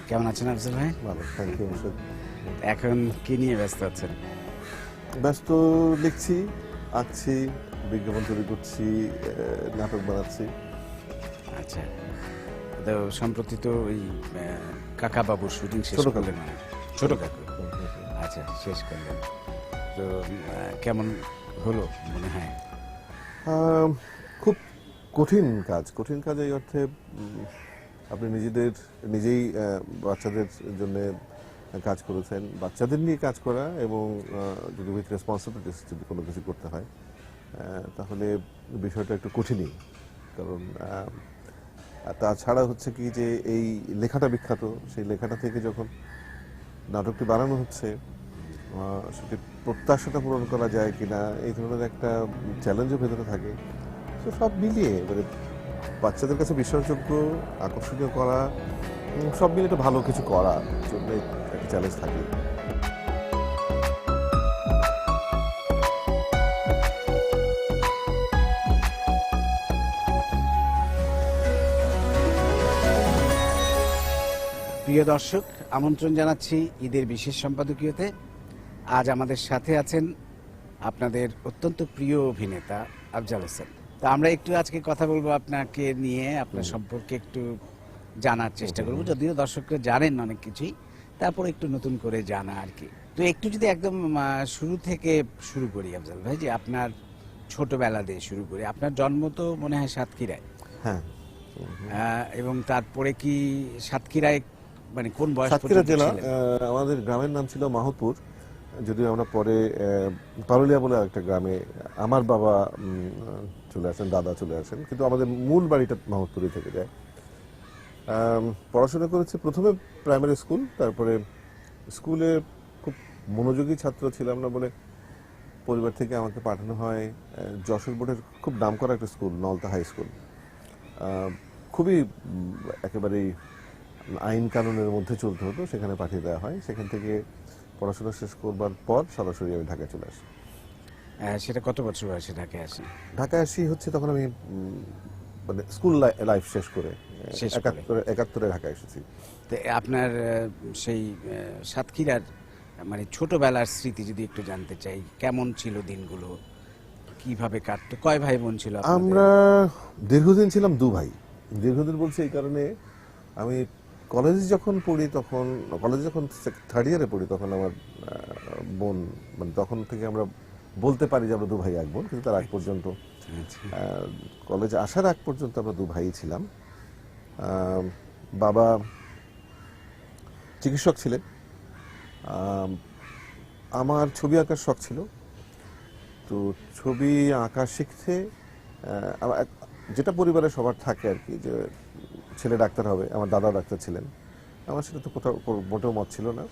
কেমন আছেন আফজাল ভাই? ভালো, থ্যাংক ইউ। এখন কি নিয়ে ব্যস্ত আছেন? ব্যস্ত, লিখছি, আঁকছি, বিজ্ঞাপন তৈরি করছি, নাটক বানাচ্ছি। আচ্ছা, তো সম্প্রতি তো ওই কাকা বাবুর শুটিং শেষ ছোট কাকু। করলেন মানে ছোট কাকু। আচ্ছা, শেষ করলেন তো কেমন হলো মনে হয়? খুব কঠিন কাজ এই অর্থে আপনি নিজেই বাচ্চাদের জন্য কাজ করেছেন, বাচ্চাদের নিয়ে কাজ করা এবং যদি উইথ রেসপন্সিবিলিটিস যদি কোনো কিছু করতে হয় তাহলে বিষয়টা একটু কঠিনই। কারণ তাছাড়া হচ্ছে কি যে এই লেখাটা বিখ্যাত, সেই লেখাটা থেকে যখন নাটকটি বানানো হচ্ছে সেটি প্রত্যাশাটা পূরণ করা যায় কিনা এই ধরনের একটা চ্যালেঞ্জও ভেতরে থাকে। তো সব মিলিয়ে মানে বাচ্চাদের কাছে বিশ্বাসযোগ্য, আকর্ষণীয় করা, সব মিলিয়ে একটা ভালো কিছু করার জন্য একটা চ্যালেঞ্জ থাকে। প্রিয় দর্শক, আমন্ত্রণ জানাচ্ছি ঈদের বিশেষ সম্পাদকীয়তে। আজ আমাদের সাথে আছেন আপনাদের অত্যন্ত প্রিয় অভিনেতা আফজাল হোসেন। তো আমরা একটু আজকে কথা বলবো আপনাকে নিয়ে, আপনার সম্পর্কে একটু জানার চেষ্টা করবো, যদিও দর্শকরা জানেন অনেক কিছুই, তারপর একটু নতুন করে জানা আর কি। তো একটু যদি একদম শুরু থেকে শুরু করি আফজাল ভাই, যে আপনার ছোটবেলা দিয়ে শুরু করি। আপনার জন্ম তো মনে হয় সাতক্ষীরায়, হ্যাঁ, এবং তারপরে কি সাতক্ষীরায় মানে কোন বয়স সাতক্ষীরা পর্যন্ত জেলা। ছিলেন? আমাদের গ্রামের নাম ছিল মাহতপুর, যদিও আমরা পরে পারুলিয়া বলে আরেকটা গ্রামে আমার বাবা চলে আসেন, দাদা চলে আসেন, কিন্তু আমাদের মূল বাড়িটা মাহতপুরে থেকে যায়। পড়াশোনা করেছি প্রথমে প্রাইমারি স্কুল, তারপরে স্কুলে খুব মনোযোগী ছাত্র ছিলাম না বলে পরিবার থেকে আমাকে পাঠানো হয় যশোর বোর্ডের খুব নামকরা একটা স্কুল, নলতা হাই স্কুল। খুবই একেবারেই আইন কানুনের মধ্যে চলতে হতো, সেখানে পাঠিয়ে দেওয়া হয়। সেখান থেকে পড়াশোনা শেষ করবার পর সরাসরি আমি ঢাকায় চলে আসি। সেটা কত বছর বয়সে ঢাকায় আসেন? ঢাকায় আসি হচ্ছে তখন আমি মানে স্কুল লাইফ শেষ করে শেষ করে। 71-এ ঢাকায় এসেছি। তো আপনার সেই সাতক্ষীরার মানে ছোটবেলার স্মৃতি যদি একটু জানতে চাই, কেমন ছিল দিনগুলো, কিভাবে কাটতো, কয় ভাই বোন ছিল আপনাদের? আমরা দীর্ঘদিন ছিলাম দু ভাই। দীর্ঘদিন বলছি এই কারণে, আমি কলেজে যখন থার্ড ইয়ারে পড়ি তখন আমার বোন, মানে তখন থেকে আমরা বলতে পারি যে আমরা দু ভাই এক বোন, কিন্তু তার আগ পর্যন্ত আচ্ছা। কলেজে আসার আগ পর্যন্ত আমরা দু ভাই ছিলাম। বাবা চিকিৎসক ছিলেন। আমার ছবি আঁকার শখ ছিল, তো ছবি আঁকা শিখতে যেটা পরিবারে সবার থাকে আর কি, যে ছেলে ডাক্তার হবে, আমার দাদা ডাক্তার ছিলেন, আমার সেটা তো কোথাও মোটেও মত ছিল না।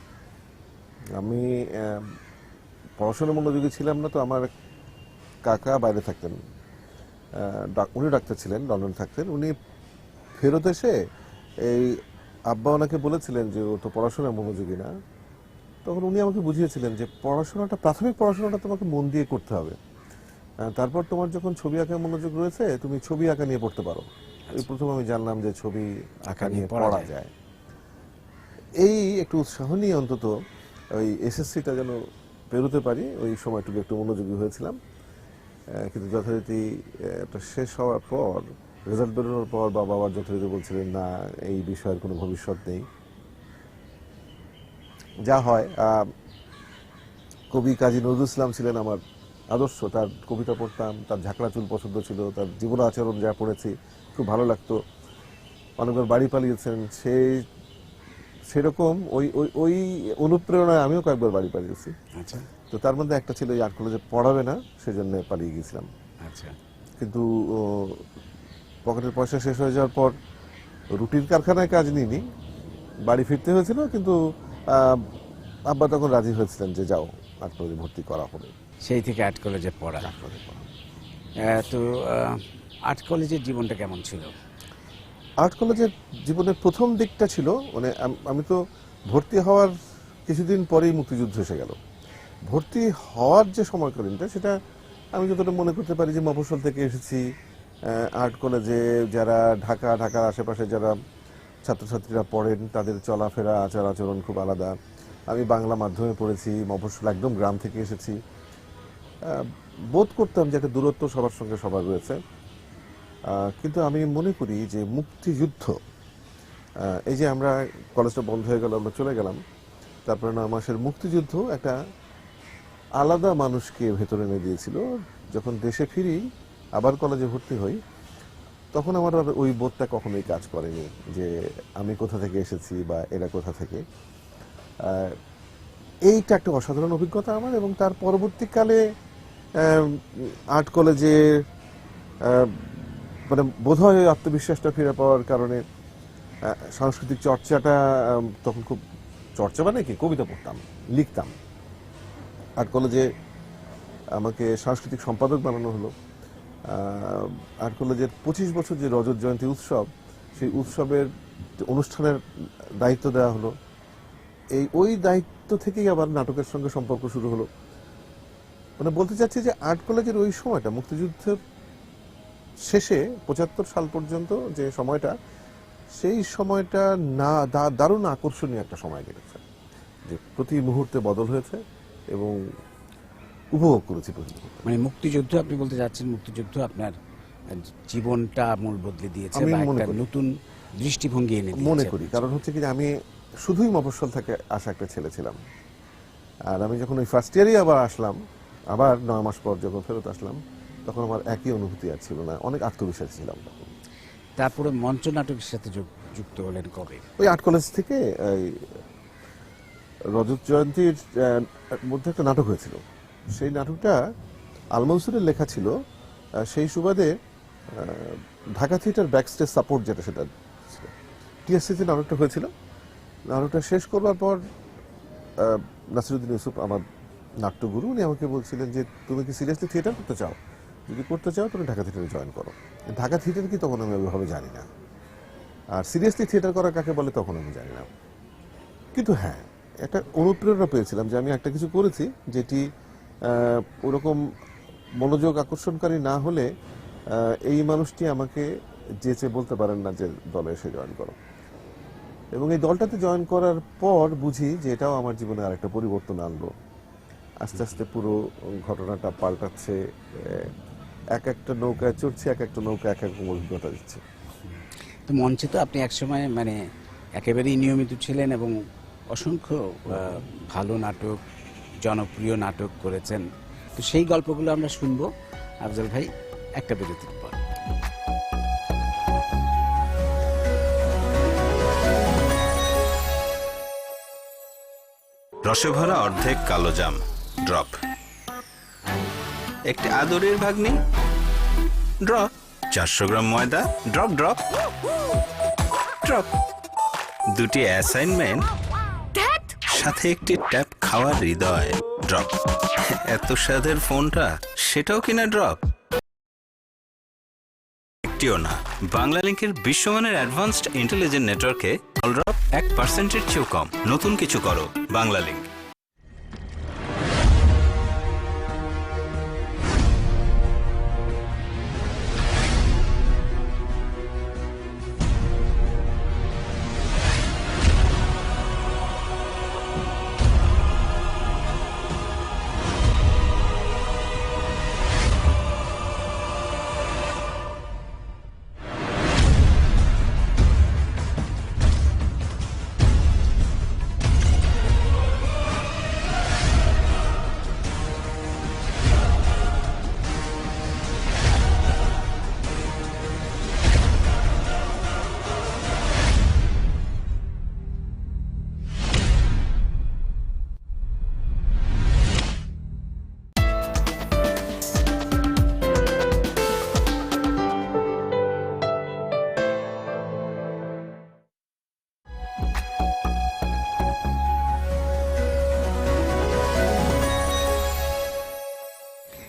আমি পড়াশোনার মনোযোগী ছিলাম না, তো আমার কাকা বাইরে থাকতেন, উনি ডাক্তার ছিলেন, লন্ডনে থাকতেন। উনি ফেরত এসে এই আব্বা ওনাকে বলেছিলেন যে ও তো পড়াশোনায় মনোযোগী না। তখন উনি আমাকে বুঝিয়েছিলেন যে প্রাথমিক পড়াশোনাটা তোমাকে মন দিয়ে করতে হবে, তারপর তোমার যখন ছবি আঁকার মনোযোগ রয়েছে তুমি ছবি আঁকা নিয়ে পড়তে পারো। এই প্রথম আমি জানলাম যে ছবি আঁকা নিয়ে পড়া যায়। এই একটু উৎসাহ নিয়ে অন্তত ওই এসএসসিটা যেন পেরোতে পারি, ওই সময়টুকু একটু মনোযোগী হয়েছিলাম। কিন্তু যথারীতি এটা শেষ হওয়ার পর, রেজাল্ট বেরোনোর পর বাবা আবার যথারীতি বলছিলেন না, এই বিষয়ের কোনো ভবিষ্যৎ নেই। যা হয়, কবি কাজী নজরুল ইসলাম ছিলেন আমার আদর্শ, তার কবিতা পড়তাম, তার ঝাঁকড়া চুল পছন্দ ছিল, তার জীবন আচরণ যা পড়েছি খুব ভালো লাগতো। অনেকবার বাড়ি পালিয়েছেন, সেরকম ওই ওই ওই অনুপ্রেরণায় আমিও কয়েকবার বাড়ি পালিয়েছি। আচ্ছা তো তার মধ্যে একটা ছিল এই আর্ট কলেজে পড়াবে না, সেজন্য পালিয়ে গিয়েছিলাম। আচ্ছা। কিন্তু পকেটের পয়সা শেষ হয়ে যাওয়ার পর রুটির কারখানায় কাজ নিইনি, বাড়ি ফিরতে হয়েছিল। কিন্তু আব্বা তখন রাজি হয়েছিলেন যে যাও, আর্ট কলেজে ভর্তি করা হবে। সেই থেকে আর্ট কলেজে পড়া। তো আর্ট কলেজের জীবনটা কেমন ছিল? আর্ট কলেজের জীবনের প্রথম দিকটা ছিল মানে আমি তো ভর্তি হওয়ার কিছুদিন পরেই মুক্তিযুদ্ধ এসে গেল। ভর্তি হওয়ার যে সময়কালীনটা, সেটা আমি যতটা মনে করতে পারি যে মফস্বল থেকে এসেছি। আর্ট কলেজে যারা ঢাকার আশেপাশে যারা ছাত্রছাত্রীরা পড়েন, তাদের চলাফেরা আচার আচরণ খুব আলাদা। আমি বাংলা মাধ্যমে পড়েছি, মফস্বল একদম গ্রাম থেকে এসেছি। বোধ করতাম যে একটা দূরত্ব সবার সঙ্গে সবার রয়েছে। কিন্তু আমি মনে করি যে মুক্তিযুদ্ধ, এই যে আমরা কলেজটা বন্ধ হয়ে গেল, আমরা চলে গেলাম, তারপরে 9 মাসের মুক্তিযুদ্ধ একটা আলাদা মানুষকে ভেতরে এনে দিয়েছিল। যখন দেশে ফিরি, আবার কলেজে ভর্তি হই, তখন আমার আর ওই বোধটা কখনোই কাজ করেনি যে আমি কোথা থেকে এসেছি বা এরা কোথা থেকে। এইটা একটা অসাধারণ অভিজ্ঞতা আমার। এবং তার পরবর্তীকালে আর্ট কলেজে মানে বোধহয় আত্মবিশ্বাসটা ফিরে পাওয়ার কারণে সাংস্কৃতিক চর্চাটা তখন খুব চর্চা, মানে কি, কবিতা পড়তাম, লিখতাম। আর্ট কলেজে আমাকে সাংস্কৃতিক সম্পাদক বানানো হলো। আর্ট কলেজের 25 বছর যে রজত জয়ন্তী উৎসব, সেই উৎসবের অনুষ্ঠানের দায়িত্ব দেওয়া হলো। ওই দায়িত্ব থেকেই আবার নাটকের সঙ্গে সম্পর্ক শুরু হলো। মানে বলতে চাচ্ছি যে আর্ট কলেজের ওই সময়টা, মুক্তিযুদ্ধের শেষে 75 সাল পর্যন্ত যে সময়টা, সেই সময়টা দারুণ আকর্ষণীয় একটা সময় কেটেছে, যে প্রতি মুহূর্তে বদল হয়েছে এবং উপভোগ করেছি প্রতি মুহূর্তে। মানে মুক্তিযুদ্ধ, আপনি বলতে চাচ্ছেন মুক্তিযুদ্ধ আপনার জীবনটা মূল বদলে দিয়েছে আমি বা মনে একটা করি। নতুন দৃষ্টিভঙ্গি এনে দিয়েছে। মনে করি, কারণ হচ্ছে কি যে আমি শুধুই মফস্বল থেকে আসা একটা ছেলে ছিলাম। আর আমি যখন ওই ফার্স্ট ইয়ারেই আবার আসলাম, আবার 9 মাস পর যখন ফেরত আসলাম, তখন আমার একই অনুভূতি আর ছিল না, অনেক আত্মবিশ্বাস ছিলাম তখন। তারপরে মঞ্চ নাটকের সাথে যুক্ত হলেন কবে? ওই আর্ট কলেজ থেকে এই রজত জয়ন্তীর মধ্যে একটা নাটক হয়েছিল। সেই নাটকটা আলমনসুরের লেখা ছিল। সেই সুবাদে ঢাকা থিয়েটার ব্যাকস্টেজ সাপোর্ট, যেটা সেটা টিএসসিতে নাটকটা হয়েছিল। নাটকটা শেষ করবার পর নাসিরুদ্দিন ইউসুফ, আমার নাট্যগুরু, উনি আমাকে বলছিলেন যে তুমি কি সিরিয়াসলি থিয়েটার করতে চাও? যদি করতে চাও তুমি ঢাকা থিয়েটারে জয়েন করো। ঢাকা থিয়েটার কি তখন আমি ওইভাবে জানি না, আর সিরিয়াসলি থিয়েটার করা কাকে বলে তখন আমি জানি না। কিন্তু হ্যাঁ, একটা অনুপ্রেরণা পেয়েছিলাম যে আমি একটা কিছু করেছি যেটি ওরকম মনোযোগ আকর্ষণকারী না হলে এই মানুষটি আমাকে যেচে বলতে পারেন না যে দলে এসে জয়েন করো। এবং এই দলটাতে জয়েন করার পর বুঝি যে এটাও আমার জীবনে আরেকটা পরিবর্তন আনলো। আস্তে আস্তে পুরো ঘটনাটা পাল্টাচ্ছে। এক একটা নৌকায় চড়ছি, এক একটা নৌকা এক এক অভিজ্ঞতা দিচ্ছে। তো মঞ্চে তো আপনি একসময় মানে একেবারেই নিয়মিত ছিলেন এবং অসংখ্য ভালো নাটক, জনপ্রিয় নাটক করেছেন। তো সেই গল্পগুলো আমরা শুনবো আফজাল ভাই একটা বিরতির পর। রসে ভরা অর্ধেক কালো জাম ড্রপ, একটি আদরের ভাগ্নি ড্রপ, 400 গ্রাম ময়দা ড্রপ ড্রপ ড্রপ, দুটি অ্যাসাইনমেন্ট, সাথে একটি ট্যাপ খাওয়ার হৃদয় ড্রপ, এত স্বাদের ফোনটা সেটাও কিনা ড্রপ। একটিও না। বাংলা লিংকের বিশ্বমানের অ্যাডভান্সড ইন্টেলিজেন্ট নেটওয়ার্কে কল ড্রপ 1%-এর চেয়েও কম। নতুন কিছু করো, বাংলা লিংক।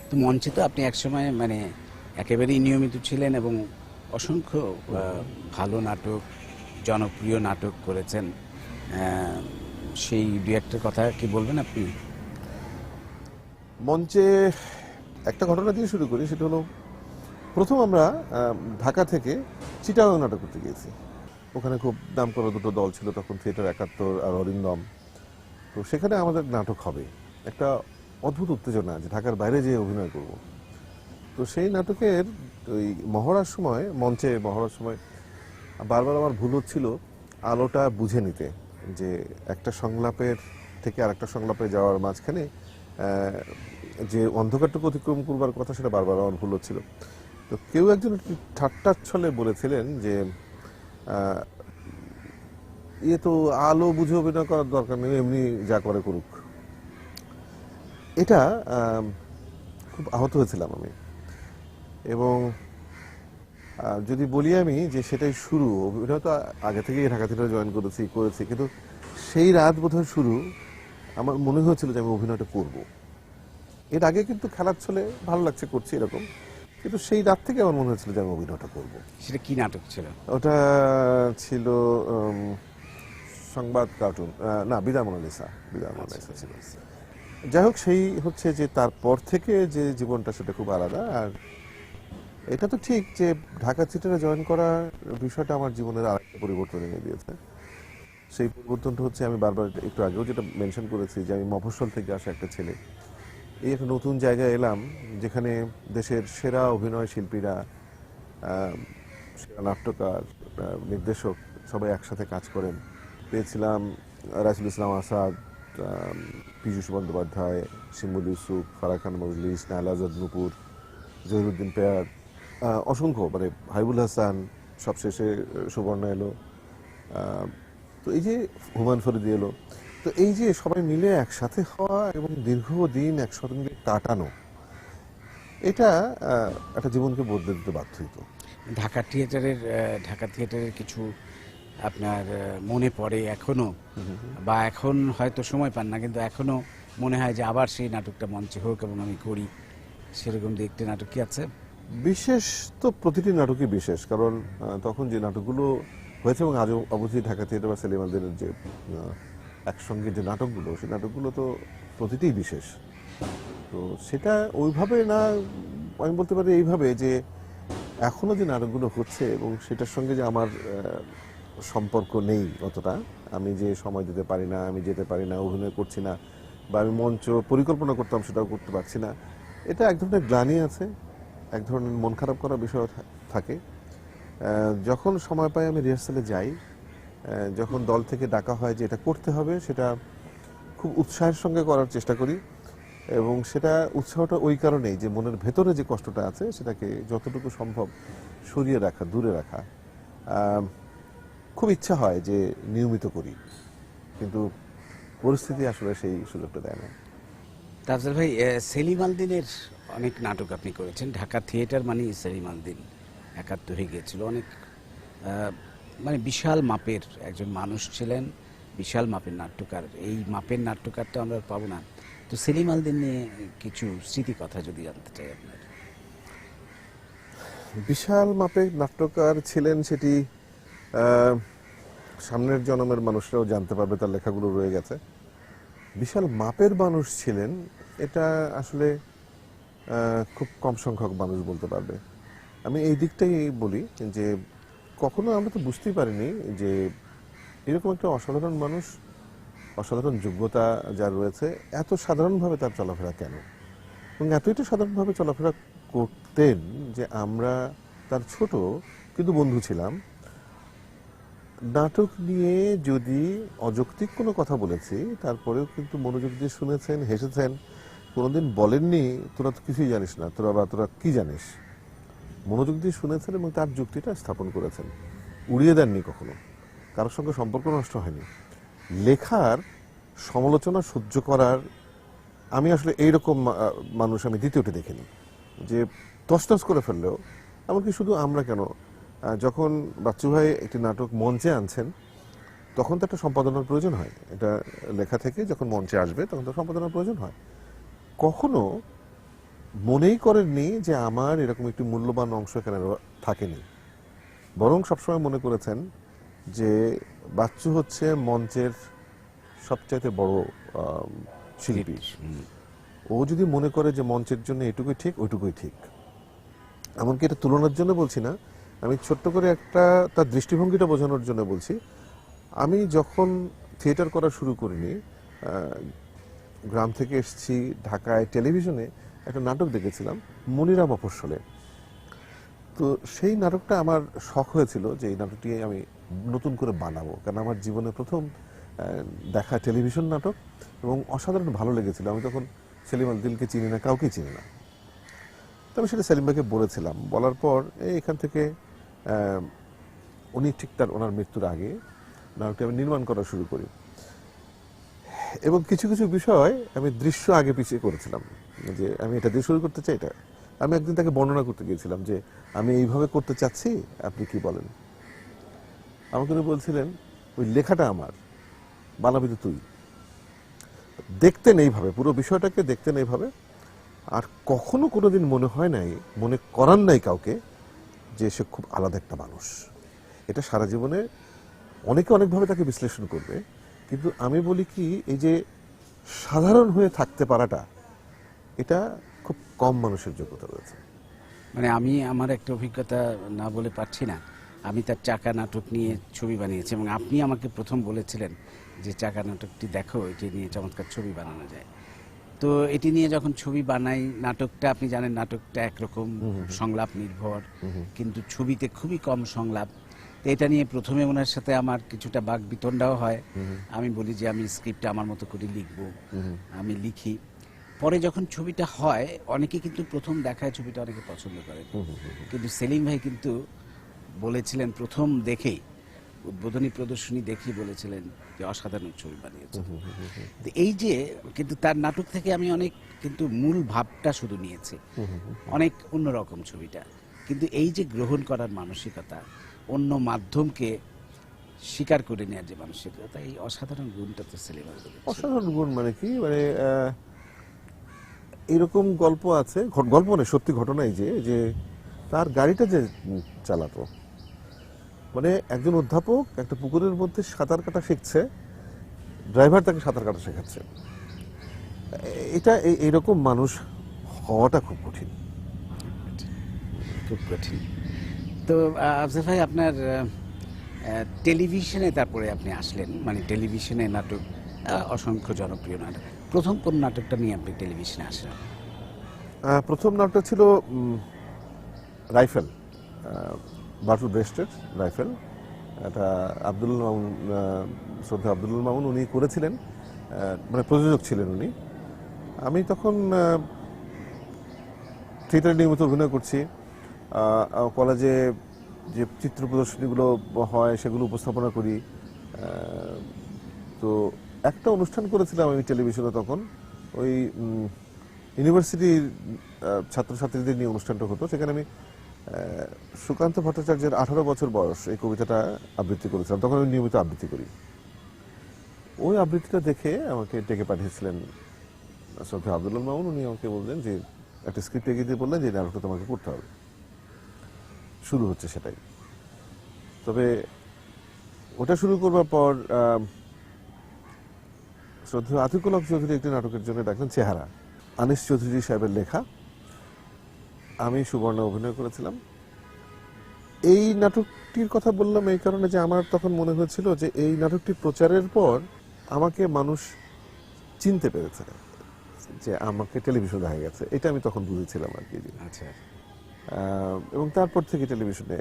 তো মঞ্চে তো আপনি একসময় মানে একেবারেই নিয়মিত ছিলেন এবং অসংখ্য ভালো নাটক, জনপ্রিয় নাটক করেছেন। সেই দু একটা কথা কি বলবেন আপনি? মঞ্চে একটা ঘটনা দিয়ে শুরু করি। সেটা হলো, প্রথম আমরা ঢাকা থেকে চিটাগাং নাটক করতে গিয়েছি। ওখানে খুব নাম করা দুটো দল ছিল তখন, থিয়েটার 71 আর অরিন্দম। তো সেখানে আমাদের নাটক হবে, একটা অদ্ভুত উত্তেজনা যে ঢাকার বাইরে যেয়ে অভিনয় করব। তো সেই নাটকের ওই মহড়ার সময়, মঞ্চে মহড়ার সময় বারবার আমার ভুল হচ্ছিল আলোটা বুঝে নিতে, যে একটা সংলাপের থেকে আরেকটা সংলাপে যাওয়ার মাঝখানে যে অন্ধকারটুকু অতিক্রম করবার কথা সেটা বারবার আমার ভুল হচ্ছিল। তো কেউ একজন ঠাট্টার ছলে বলেছিলেন যে ইয়ে তো আলো বুঝে অভিনয় করার দরকার নেই, এমনি যা করে করুক। এটা খুব আহত হয়েছিলাম আমি। এবং যদি বলি আমি যে সেটাই শুরু, অভিনয় তো আগে থেকেই ঢাকা থিয়েটারে জয়েন করেছি, কিন্তু সেই রাত বোধহয় শুরু আমার মনে হয়েছিল যে আমি অভিনয়টা করব। এর আগে কিন্তু খেলার ছলে ভালো লাগছে করছি এরকম, কিন্তু সেই রাত থেকে আমার মনে হয়েছিল যে আমি অভিনয়টা করব। সেটা কি নাটক ছিল? ওটা ছিল সংবাদ কার্টুন, না বিদায় মোনালিসা ছিল। যাই হোক, সেই হচ্ছে যে তারপর থেকে যে জীবনটা সেটা খুব আলাদা। আর এটা তো ঠিক যে ঢাকা থিয়েটারে জয়েন করার বিষয়টা আমার জীবনের আরেকটা পরিবর্তন এনে দিয়েছে। সেই পরিবর্তনটা হচ্ছে, আমি বারবার একটু আগেও যেটা মেনশন করেছি, যে আমি মফস্বল থেকে আসা একটা ছেলে, এই একটা নতুন জায়গায় এলাম যেখানে দেশের সেরা অভিনয় শিল্পীরা, সেরা নাট্যকার, নির্দেশক সবাই একসাথে কাজ করেন। পেয়েছিলাম রাইসুল ইসলাম আসাদ, পীযূষ বন্দ্যোপাধ্যায়, শিমুল ইউসুফ, ফারাহ খান মজলিস, নাইলা আজাদ নূপুর, জহিরুদ্দিন পেয়ার, অসংখ্য, মানে হাবিবুল হাসান, সবশেষে সুবর্ণ এলো, তো এই যে হুমায়ুন ফরিদি এলো। তো এই যে সবাই মিলে একসাথে হওয়া এবং দীর্ঘদিন একসাথে মিলে কাটানো, এটা একটা জীবনকে বদলে দিতে বাধ্য হইতো। ঢাকা থিয়েটারের কিছু আপনার মনে পড়ে এখনো, বা এখন হয়তো সময় পান না, কিন্তু এখনো মনে হয় যে আবার সেই নাটকটা মঞ্চে হোক এবং আমি করি, সেরকম একটি নাটক কি আছে? বিশেষ তো প্রতিটি নাটকই বিশেষ, কারণ তখন যে নাটকগুলো হয়েছে এবং আজও অবধি ঢাকা থিয়েটার বা সেলিম আলদিনের যে একসঙ্গে যে নাটকগুলো, সেই নাটকগুলো তো প্রতিটিই বিশেষ। তো সেটা ওইভাবে না, আমি বলতে পারি এইভাবে যে এখনো যে নাটকগুলো হচ্ছে এবং সেটার সঙ্গে যে আমার সম্পর্ক নেই অতটা, আমি যে সময় দিতে পারি না, আমি যেতে পারি না, অভিনয় করছি না, বা আমি মঞ্চ পরিকল্পনা করতাম সেটাও করতে পারছি না, এটা এক ধরনের গ্লানি আছে, এক ধরনের মন খারাপ করার বিষয় থাকে। যখন সময় পাই আমি রিহার্সালে যাই, যখন দল থেকে ডাকা হয় যে এটা করতে হবে, সেটা খুব উৎসাহের সঙ্গে করার চেষ্টা করি। এবং সেটা উৎসাহটা ওই কারণেই যে মনের ভেতরে যে কষ্টটা আছে সেটাকে যতটুকু সম্ভব সরিয়ে রাখা, দূরে রাখা। খুব ইচ্ছা হয় যে নিয়মিত করি, কিন্তু পরিস্থিতি আসলে সেই সুযোগটা দেয় না। তাফজাল ভাই, সেলিম আলদিনের অনেক নাটক আপনি করেছেন। ঢাকা থিয়েটার মানে সেলিম আলদিন 71 হয়ে গিয়েছিল। অনেক মানে বিশাল মাপের একজন মানুষ ছিলেন, বিশাল মাপের নাট্যকার। এই মাপের নাট্যকার তো আমরা পাবো না। তো সেলিম আলদিন নিয়ে কিছু স্মৃতি কথা যদি জানতে চাই আপনার। বিশাল মাপের নাট্যকার ছিলেন, সেটি সামনের জন্মের মানুষরাও জানতে পারবে, তার লেখাগুলো রয়ে গেছে। বিশাল মাপের মানুষ ছিলেন এটা আসলে খুব কম সংখ্যক মানুষ বলতে পারবে। আমি এই দিকটাই বলি যে কখনো আমরা তো বুঝতেই পারিনি যে এরকম একটা অসাধারণ মানুষ, অসাধারণ যোগ্যতা যার রয়েছে, এত সাধারণভাবে তার চলাফেরা কেন, এবং এতটা সাধারণভাবে চলাফেরা করতেন যে আমরা তার ছোট কিন্তু বন্ধু ছিলাম। নাটক নিয়ে যদি অযৌক্তিক কোনো কথা বলেছি, তারপরেও কিন্তু মনোযোগ দিয়ে শুনেছেন, হেসেছেন, কোনোদিন বলেননি তোরা তো কিছুই জানিস না, তোরা কি জানিস। মনোযোগ দিয়ে শুনেছেন এবং তার যুক্তিটা স্থাপন করেছেন, উড়িয়ে দেননি কখনো, কারোর সঙ্গে সম্পর্ক নষ্ট হয়নি। লেখার সমালোচনা সহ্য করার, আমি আসলে এইরকম মানুষ আমি দ্বিতীয়টি দেখিনি, যে তছনছ করে ফেললেও, এমনকি শুধু আমরা কেন, যখন বাচ্চু ভাই একটি নাটক মঞ্চে আনছেন তখন তো একটা সম্পাদনার প্রয়োজন হয়, এটা লেখা থেকে যখন মঞ্চে আসবে তখন তো সম্পাদনার প্রয়োজন হয়। কখনো মনেই করেননি যে আমার এরকম একটি মূল্যবান অংশ এখানে থাকেনি, বরং সবসময় মনে করেছেন যে বাচ্চু হচ্ছে মঞ্চের সবচাইতে বড় শিল্পী। ও যদি মনে করে যে মঞ্চের জন্য এটুকুই ঠিক, ওইটুকুই ঠিক। এমনকি এটা তুলনার জন্য বলছি না, আমি ছোট্ট করে একটা তার দৃষ্টিভঙ্গিটা বোঝানোর জন্য বলছি। আমি যখন থিয়েটার করা শুরু করিনি, গ্রাম থেকে এসেছি ঢাকায়, টেলিভিশনে একটা নাটক দেখেছিলাম মনিরাম মফস্বলে। তো সেই নাটকটা আমার শখ হয়েছিল যে এই নাটকটি আমি নতুন করে বানাবো, কারণ আমার জীবনে প্রথম দেখা টেলিভিশন নাটক এবং অসাধারণ ভালো লেগেছিল। আমি তখন সেলিম আল দিলকে চিনি না, কাউকে চিনি না। তো আমি সেটা সেলিম ভাইকে বলেছিলাম, বলার পর এখান থেকে উনি ঠিক ওনার মৃত্যুর আগে নাটকটি আমি নির্মাণ করা শুরু করি এবং কিছু কিছু বিষয় আমি দৃশ্য আগে পিছিয়ে করেছিলাম যে আমি এটা দিয়ে শুরু করতে চাই। এটা আমি একদিন তাকে বর্ণনা করতে গিয়েছিলাম যে আমি এইভাবে করতে চাচ্ছি, আপনি কি বলেন। আমাকে উনি বলছিলেন ওই লেখাটা আমার, বানাবি তো তুই। দেখতেন এইভাবে, পুরো বিষয়টাকে দেখতেন এইভাবে। আর কখনো কোনোদিন মনে হয় নাই, মনে করান নাই কাউকে যে সে খুব আলাদা একটা মানুষ। এটা সারা জীবনে অনেকে অনেকভাবে তাকে বিশ্লেষণ করবে, কিন্তু আমি বলি কি, এই যে সাধারণ হয়ে থাকতে পারাটা, এটা খুব কম মানুষের যোগ্যতা রয়েছে। মানে আমি আমার একটা অভিজ্ঞতা না বলে পারছি না। আমি তার চাকা নাটক নিয়ে ছবি বানিয়েছি এবং আপনি আমাকে প্রথম বলেছিলেন যে চাকা নাটকটি দেখো, এটি নিয়ে চমৎকার ছবি বানানো যায়। তো এটি নিয়ে যখন ছবি বানাই, নাটকটা আপনি জানেন নাটকটা একরকম সংলাপ নির্ভর, কিন্তু ছবিতে খুবই কম সংলাপ। তো এটা নিয়ে প্রথমে ওনার সাথে আমার কিছুটা বাক বিতণ্ডাও হয়। আমি বলি যে আমি স্ক্রিপ্টটা আমার মতো করে লিখবো, আমি লিখি। পরে যখন ছবিটা হয়, অনেকে কিন্তু প্রথম দেখায় ছবিটা অনেকে পছন্দ করে, কিন্তু সেলিম ভাই কিন্তু বলেছিলেন প্রথম দেখেই, উদ্বোধনী প্রদর্শনী দেখেই বলেছিলেন যে অসাধারণ ছবি বানিয়েছে। তো এই যে, কিন্তু তার নাটক থেকে আমি অনেক কিন্তু মূল ভাবটা শুধু নিয়েছি, অনেক অন্যরকম ছবিটা। কিন্তু এই যে গ্রহণ করার মানসিকতা, অন্য মাধ্যমকে স্বীকার করে নেওয়ার যে মানসিকতা, এই অসাধারণ গুণটা তো সেলিম ভাই বলেছেন। অসাধারণ গুণ মানে কি, মানে এরকম গল্প আছে, গল্প নেই, সত্যি ঘটনাই, যে তার গাড়িটা যে চালাতো, মানে একজন অধ্যাপক একটা পুকুরের মধ্যে সাঁতার কাটা শিখছে, ড্রাইভার তাকে সাঁতার কাটা শেখাচ্ছে। এটা এইরকম মানুষ হওয়াটা খুব কঠিন, খুব কঠিন। তো আফজাল ভাই, আপনার টেলিভিশনে তারপরে আপনি আসলেন, মানে টেলিভিশনে নাটক অসংখ্য জনপ্রিয় নাটক। প্রথম কোন নাটকটা নিয়ে আপনি টেলিভিশনে আসেন? প্রথম নাটকটা ছিল রাইফেল, বাটুল ব্রেস্টের রাইফেল। এটা আব্দুল মামুন, শ্রদ্ধা আব্দুল মামুন উনি করেছিলেন, মানে প্রযোজক ছিলেন উনি। আমি তখন থিয়েটারে নিয়মিত অভিনয় করছি, কলেজে যে চিত্র প্রদর্শনীগুলো হয় সেগুলো উপস্থাপনা করি। তো একটা অনুষ্ঠান করেছিলাম আমি টেলিভিশনে তখন, ওই ইউনিভার্সিটির ছাত্রছাত্রীদের নিয়ে অনুষ্ঠানটা হতো। সেখানে আমি সুকান্ত ভট্টাচার্যের 18 বছর বয়স এই কবিতাটা আবৃত্তি করেছিলাম। তখন আমি নিয়মিত আবৃত্তি করি। ওই আবৃত্তিটা দেখে আমাকে ডেকে পাঠিয়েছিলেন শ্রদ্ধা আব্দুল মামুন। উনি আমাকে বললেন যে একটা স্ক্রিপ্ট এগিয়ে দিয়ে বললেন যে নাটকটা তোমাকে করতে হবে, শুরু হচ্ছে সেটাই। তবে ওটা শুরু করবার পর শ্রদ্ধা আতিকুল হক চৌধুরী একটি নাটকের জন্য ডাকলেন, চেহারা, আনিস চৌধুরী সাহেবের লেখা। আমি সুবর্ণা অভিনয় করেছিলাম। এই নাটকটির কথা বললাম এই কারণে যে আমার তখন মনে হয়েছিল যে এই নাটকটি প্রচারের পর আমাকে মানুষ চিনতে পেরেছে, যে আমাকে টেলিভিশনে দেখা গেছে, এটা আমি তখন বুঝেছিলাম আর কি। আচ্ছা। এবং তারপর থেকে টেলিভিশনে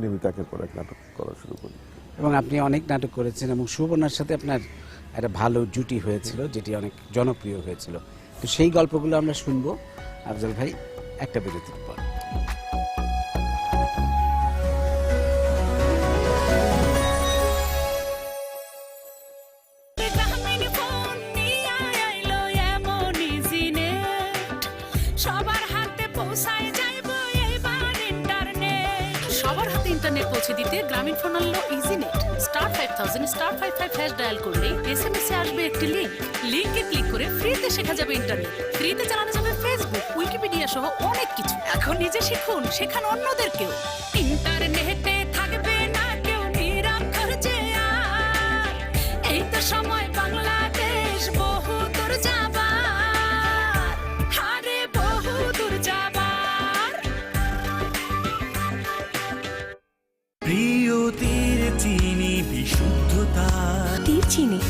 নিয়মিত একের পর এক নাটক করা শুরু করি। এবং আপনি অনেক নাটক করেছেন এবং সুবর্ণার সাথে আপনার একটা ভালো জুটি হয়েছিল, যেটি অনেক জনপ্রিয় হয়েছিল। তো সেই গল্পগুলো আমরা শুনবো আফজাল ভাই একটা বিরতির পর। সবার হাতে ইন্টারনেট পৌঁছে দিতে গ্রামীণ ফোন আনলো ইজিনেট। স্টার 5000 স্টার 55 হ্যাশ ডায়াল করলে এসএমএস এ আসবে একটি লিংকে ক্লিক করে ফ্রিতে শেখা যাবে ইন্টারনেট, ফ্রিতে চালানো যাবে ফেসবুক, উইকিপিডিয়া সহ অনেক কিছু। এখন নিজে শিখুন, শেখান অন্যদেরকেও। ইন্টারনেটে থাকবে না কেউ নিরক্ষর যে আর, এই তো সময় বাংলাদেশ বহু দূর যাবার, আরে বহু দূর যাবার। চিনি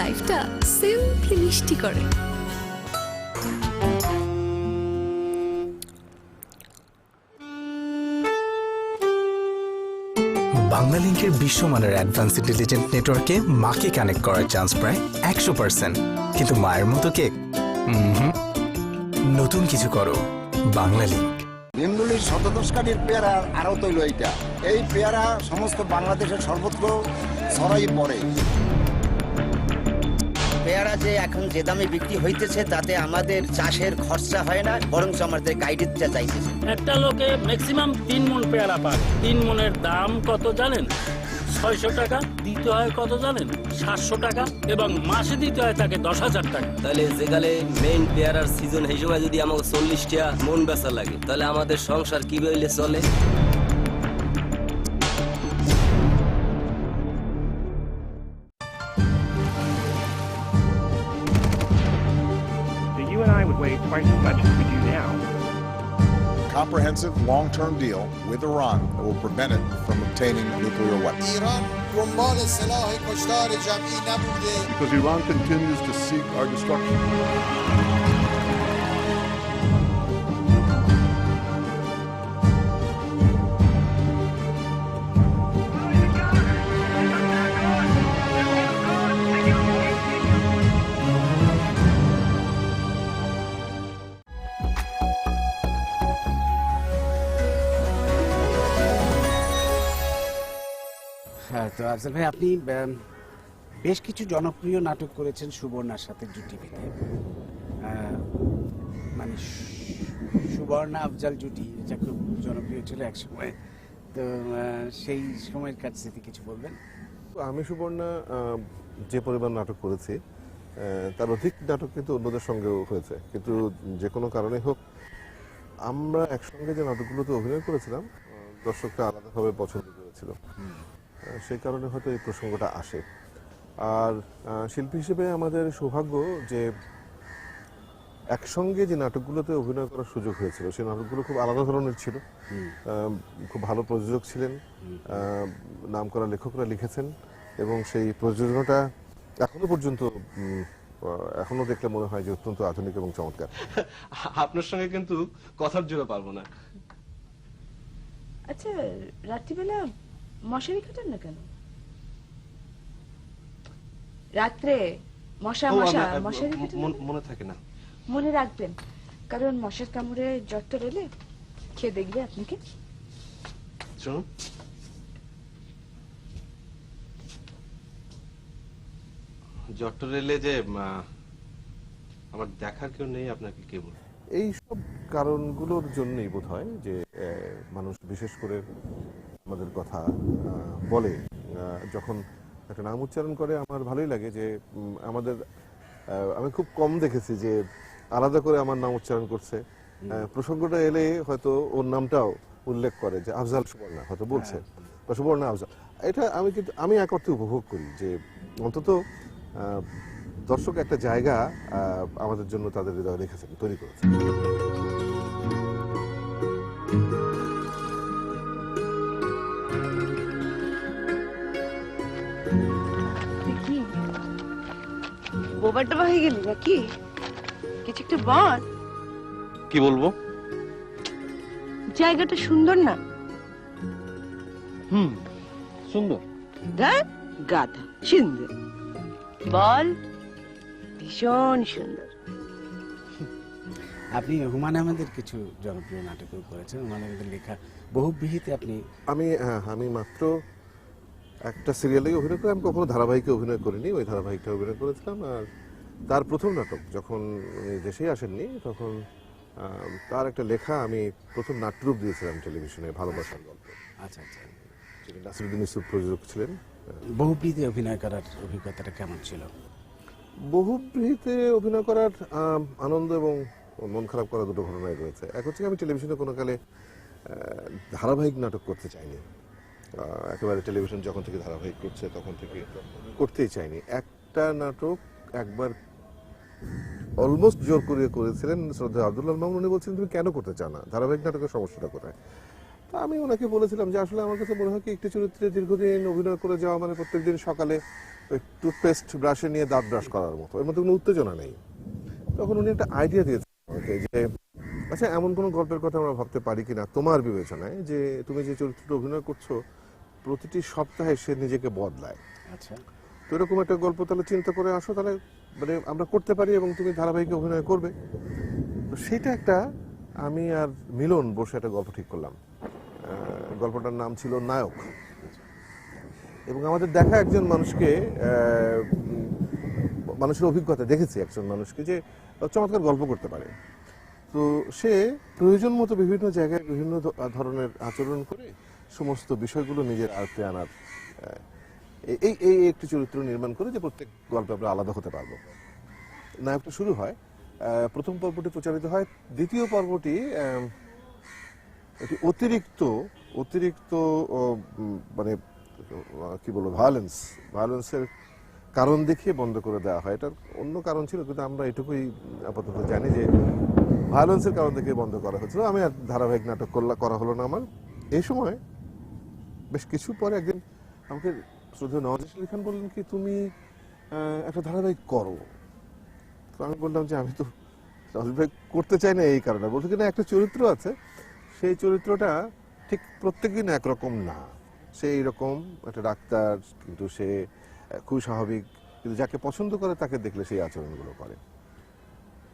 লাইফটা সিম্পলি মিষ্টি করে। বাংলালিংকের বিশ্বমানের অ্যাডভান্স ইন্টেলিজেন্ট নেটওয়ার্কে মাকে কানেক্ট করার চান্স প্রায় 100%। কিন্তু মায়ের মতো কেক নতুন কিছু করো বাংলালিংক। ভীমরুলির শতদশকারীর পেয়ারা আরও তৈল এইটা। এই পেয়ারা সমস্ত বাংলাদেশের সর্বত্র ছড়াই পড়ে। পেয়ারা যে এখন যে দামে বিক্রি হইতেছে তাতে আমাদের চাষের খরচা হয় না, বরং আমাদের গাইডেরটা চাইতেছে। একটা লোকে ম্যাক্সিমাম 3 মণ পেয়ারা পায়। 3 মণের দাম কত জানেন? 600 টাকা। দিতে হয় কত জানেন? 700 টাকা, এবং মাসে দিতে হয় তাকে 10,000 টাকা। তাহলে যেকালে মেইন পেয়ারার সিজন হিসেবে যদি আমাকে 40টা মন বেচা লাগে, তাহলে আমাদের সংসার কিভাবে চলে? You and I would weigh twice as much as we do now. Comprehensive long-term deal with Iran that will prevent it from obtaining nuclear weapons. Because Iran continues to seek our destruction. হ্যাঁ, তো আফজাল ভাই আপনি বেশ কিছু জনপ্রিয় নাটক করেছেন সুবর্ণার সাথে জুটি বেঁধে। মানে সুবর্ণা আফজাল জুটি, এটা খুব জনপ্রিয় ছিল এক সময়। তো সেই সময়ের কাছ থেকে কিছু বলবেন? আমি সুবর্ণা যে পরিমাণ নাটক করেছি তার অধিক নাটক কিন্তু অন্যদের সঙ্গেও হয়েছে, কিন্তু যে কোনো কারণে হোক আমরা একসঙ্গে যে নাটকগুলোতে অভিনয় করেছিলাম দর্শকরা আলাদাভাবে পছন্দ করেছিল, সেই কারণে হয়তো এই প্রসঙ্গটা আসে। আর শিল্পী হিসেবে আমাদের সৌভাগ্য যে একসঙ্গে যে নাটকগুলোতে অভিনয় করার সুযোগ হয়েছিল সেই নাটকগুলো খুব আলাদা ধরনের ছিল। খুব ভালো প্রযোজক ছিলেন, নামকরা লেখকরা লিখেছেন, এবং সেই প্রযোজনাটা এখনো পর্যন্ত এখনো দেখলে মনে হয় যে অত্যন্ত আধুনিক এবং চমৎকার। আপনার সঙ্গে কিন্তু কথার জোরে পারবো না। আচ্ছা, রাত্রিবেলা মশারি কাটান না কেন? রাত্রে মশারি মনে থাকে না। মনে রাখবেন, কারণ মশার কামড়ে জ্বর তো এলে খেয়ে দেখবে আপনাকে। শুনুন, জ্বর এলে যে আমার দেখার কেউ নেই, আপনাকে কে বলবে? এই সব কারণগুলোর জন্যই বোধ হয় যে মানুষ বিশেষ করে আমাদের কথা বলে, যখন একটা নাম উচ্চারণ করে আমার ভালোই লাগে যে আমাদের আমি খুব কম দেখেছি যে আলাদা করে আমার নাম উচ্চারণ করছে। প্রসঙ্গটা এলে হয়তো ওর নামটাও উল্লেখ করে যে আফজাল সুবর্ণা হয়তো বলছে, বা সুবর্ণা আফজাল। এটা আমি এক অর্থে উপভোগ করি যে অন্তত দর্শক একটা জায়গা আমাদের জন্য তাদের হৃদয়ে রেখেছেন, তৈরি করেছেন। বোবাটা হয়ে গেলি নাকি? কিছু একটা বল। কি বলবো? জায়গাটা সুন্দর না? সুন্দর। গাধা সুন্দর বল, ভীষণ সুন্দর। আপনি হুমায়ূন আহমেদের কিছু জনপ্রিয় নাটকও করেছেন, হুমায়ূন আহমেদের লেখা বহুব্রীহিতে আপনি। আমি মাত্র একটা সিরিয়ালে অভিনয় করে, আমি কখনো ধারাবাহিকে অভিনয় করিনি। ওই ধারাবাহিকটা অভিনয় করেছিলাম। আর তার প্রথম নাটক যখন উনি দেশেই আসেননি তখন তার একটা লেখা আমি প্রথম নাট্যরূপ দিয়েছিলাম টেলিভিশনে, ভালোবাসার গল্প। আচ্ছা আচ্ছা, নাসিরুদ্দিন ইউসুফ প্রযোজক ছিলেন। বহুব্রীহিতে অভিনয় করার অভিজ্ঞতাটা কেমন ছিল? বহুব্রীহিতে অভিনয় করার আনন্দ এবং মন খারাপ করা দুটো ঘটনাই রয়েছে। এক হচ্ছে আমি টেলিভিশনে কোনো কালে ধারাবাহিক নাটক করতে চাইনি, একেবারে টেলিভিশন যখন থেকে ধারাবাহিক করছে তখন থেকে করতেই চাইনি। একটা নাটক একবার অলমোস্ট জোর করেছিলেন শ্রদ্ধা আব্দুল্লাহ মামুন, উনি বলছিলেন তুমি কেন করতে চাও না, ধারাবাহিক নাটকের সমস্যাটা কোথায়? তা আমি ওনাকে বলেছিলাম যে আসলে আমার কাছে মনে হয় কি একটি চরিত্রে দীর্ঘদিন অভিনয় করে যাওয়া মানে প্রত্যেকদিন সকালে ওই টুথপেস্ট ব্রাশে নিয়ে দাঁত ব্রাশ করার মতো, এর মধ্যে কোনো উত্তেজনা নেই। তখন উনি একটা আইডিয়া দিয়েছেন আমাকে যে আচ্ছা এমন কোনো গল্পের কথা আমরা ভাবতে পারি কিনা তোমার বিবেচনায়, যে তুমি যে চরিত্রটা অভিনয় করছো প্রতিটি সপ্তাহে সে নিজেকে বদলায়। আচ্ছা, তো এরকম একটা গল্প তাহলে চিন্তা করে আসো, তাহলে মানে আমরা করতে পারি এবং তুমি ধারাবাহিক অভিনয় করবে। তো সেইটা একটা আমি আর মিলন বসে একটা গল্প ঠিক করলাম। গল্পটার নাম ছিল নায়ক। এবং আমাদের দেখা একজন মানুষকে, মানুষের অভিজ্ঞতা দেখেছি একজন মানুষকে যে চমৎকার গল্প করতে পারে। তো সে প্রয়োজন মতো বিভিন্ন জায়গায় বিভিন্ন ধরনের আচরণ করে সমস্ত বিষয়গুলো নিজের আয়ত্তে আনার এই এই একটি চরিত্র নির্মাণ করে যে প্রত্যেক গল্পে আমরা আলাদা হতে পারবো। নায়কটা শুরু হয়, প্রথম পর্বটি প্রচারিত হয়, দ্বিতীয় পর্বটি একটি অতিরিক্ত মানে কি বলবো ভায়োলেন্সের কারণ দেখিয়ে বন্ধ করে দেওয়া হয়। এটার অন্য কারণ ছিল, কিন্তু আমরা এটুকুই আপাতত জানি যে ভায়োলেন্সের কারণ দেখিয়ে বন্ধ করা হয়েছিল। আমি আর ধারাবাহিক নাটক করা হলো না আমার। এই সময় বেশ কিছু পরে একদিন আমাকে শ্রদ্ধেয় নওয়াজ আলী খান বললেন কি তুমি একটা ধারাবাহিক করো। তো আমি বললাম যে আমি তো ধারাবাহিক করতে চাই না এই কারণে। বলতে কিনা একটা চরিত্র আছে, সেই চরিত্রটা ঠিক প্রত্যেক দিন একরকম না। সে এইরকম একটা ডাক্তার, কিন্তু সে খুব স্বাভাবিক, কিন্তু যাকে পছন্দ করে তাকে দেখলে সেই আচরণগুলো করে।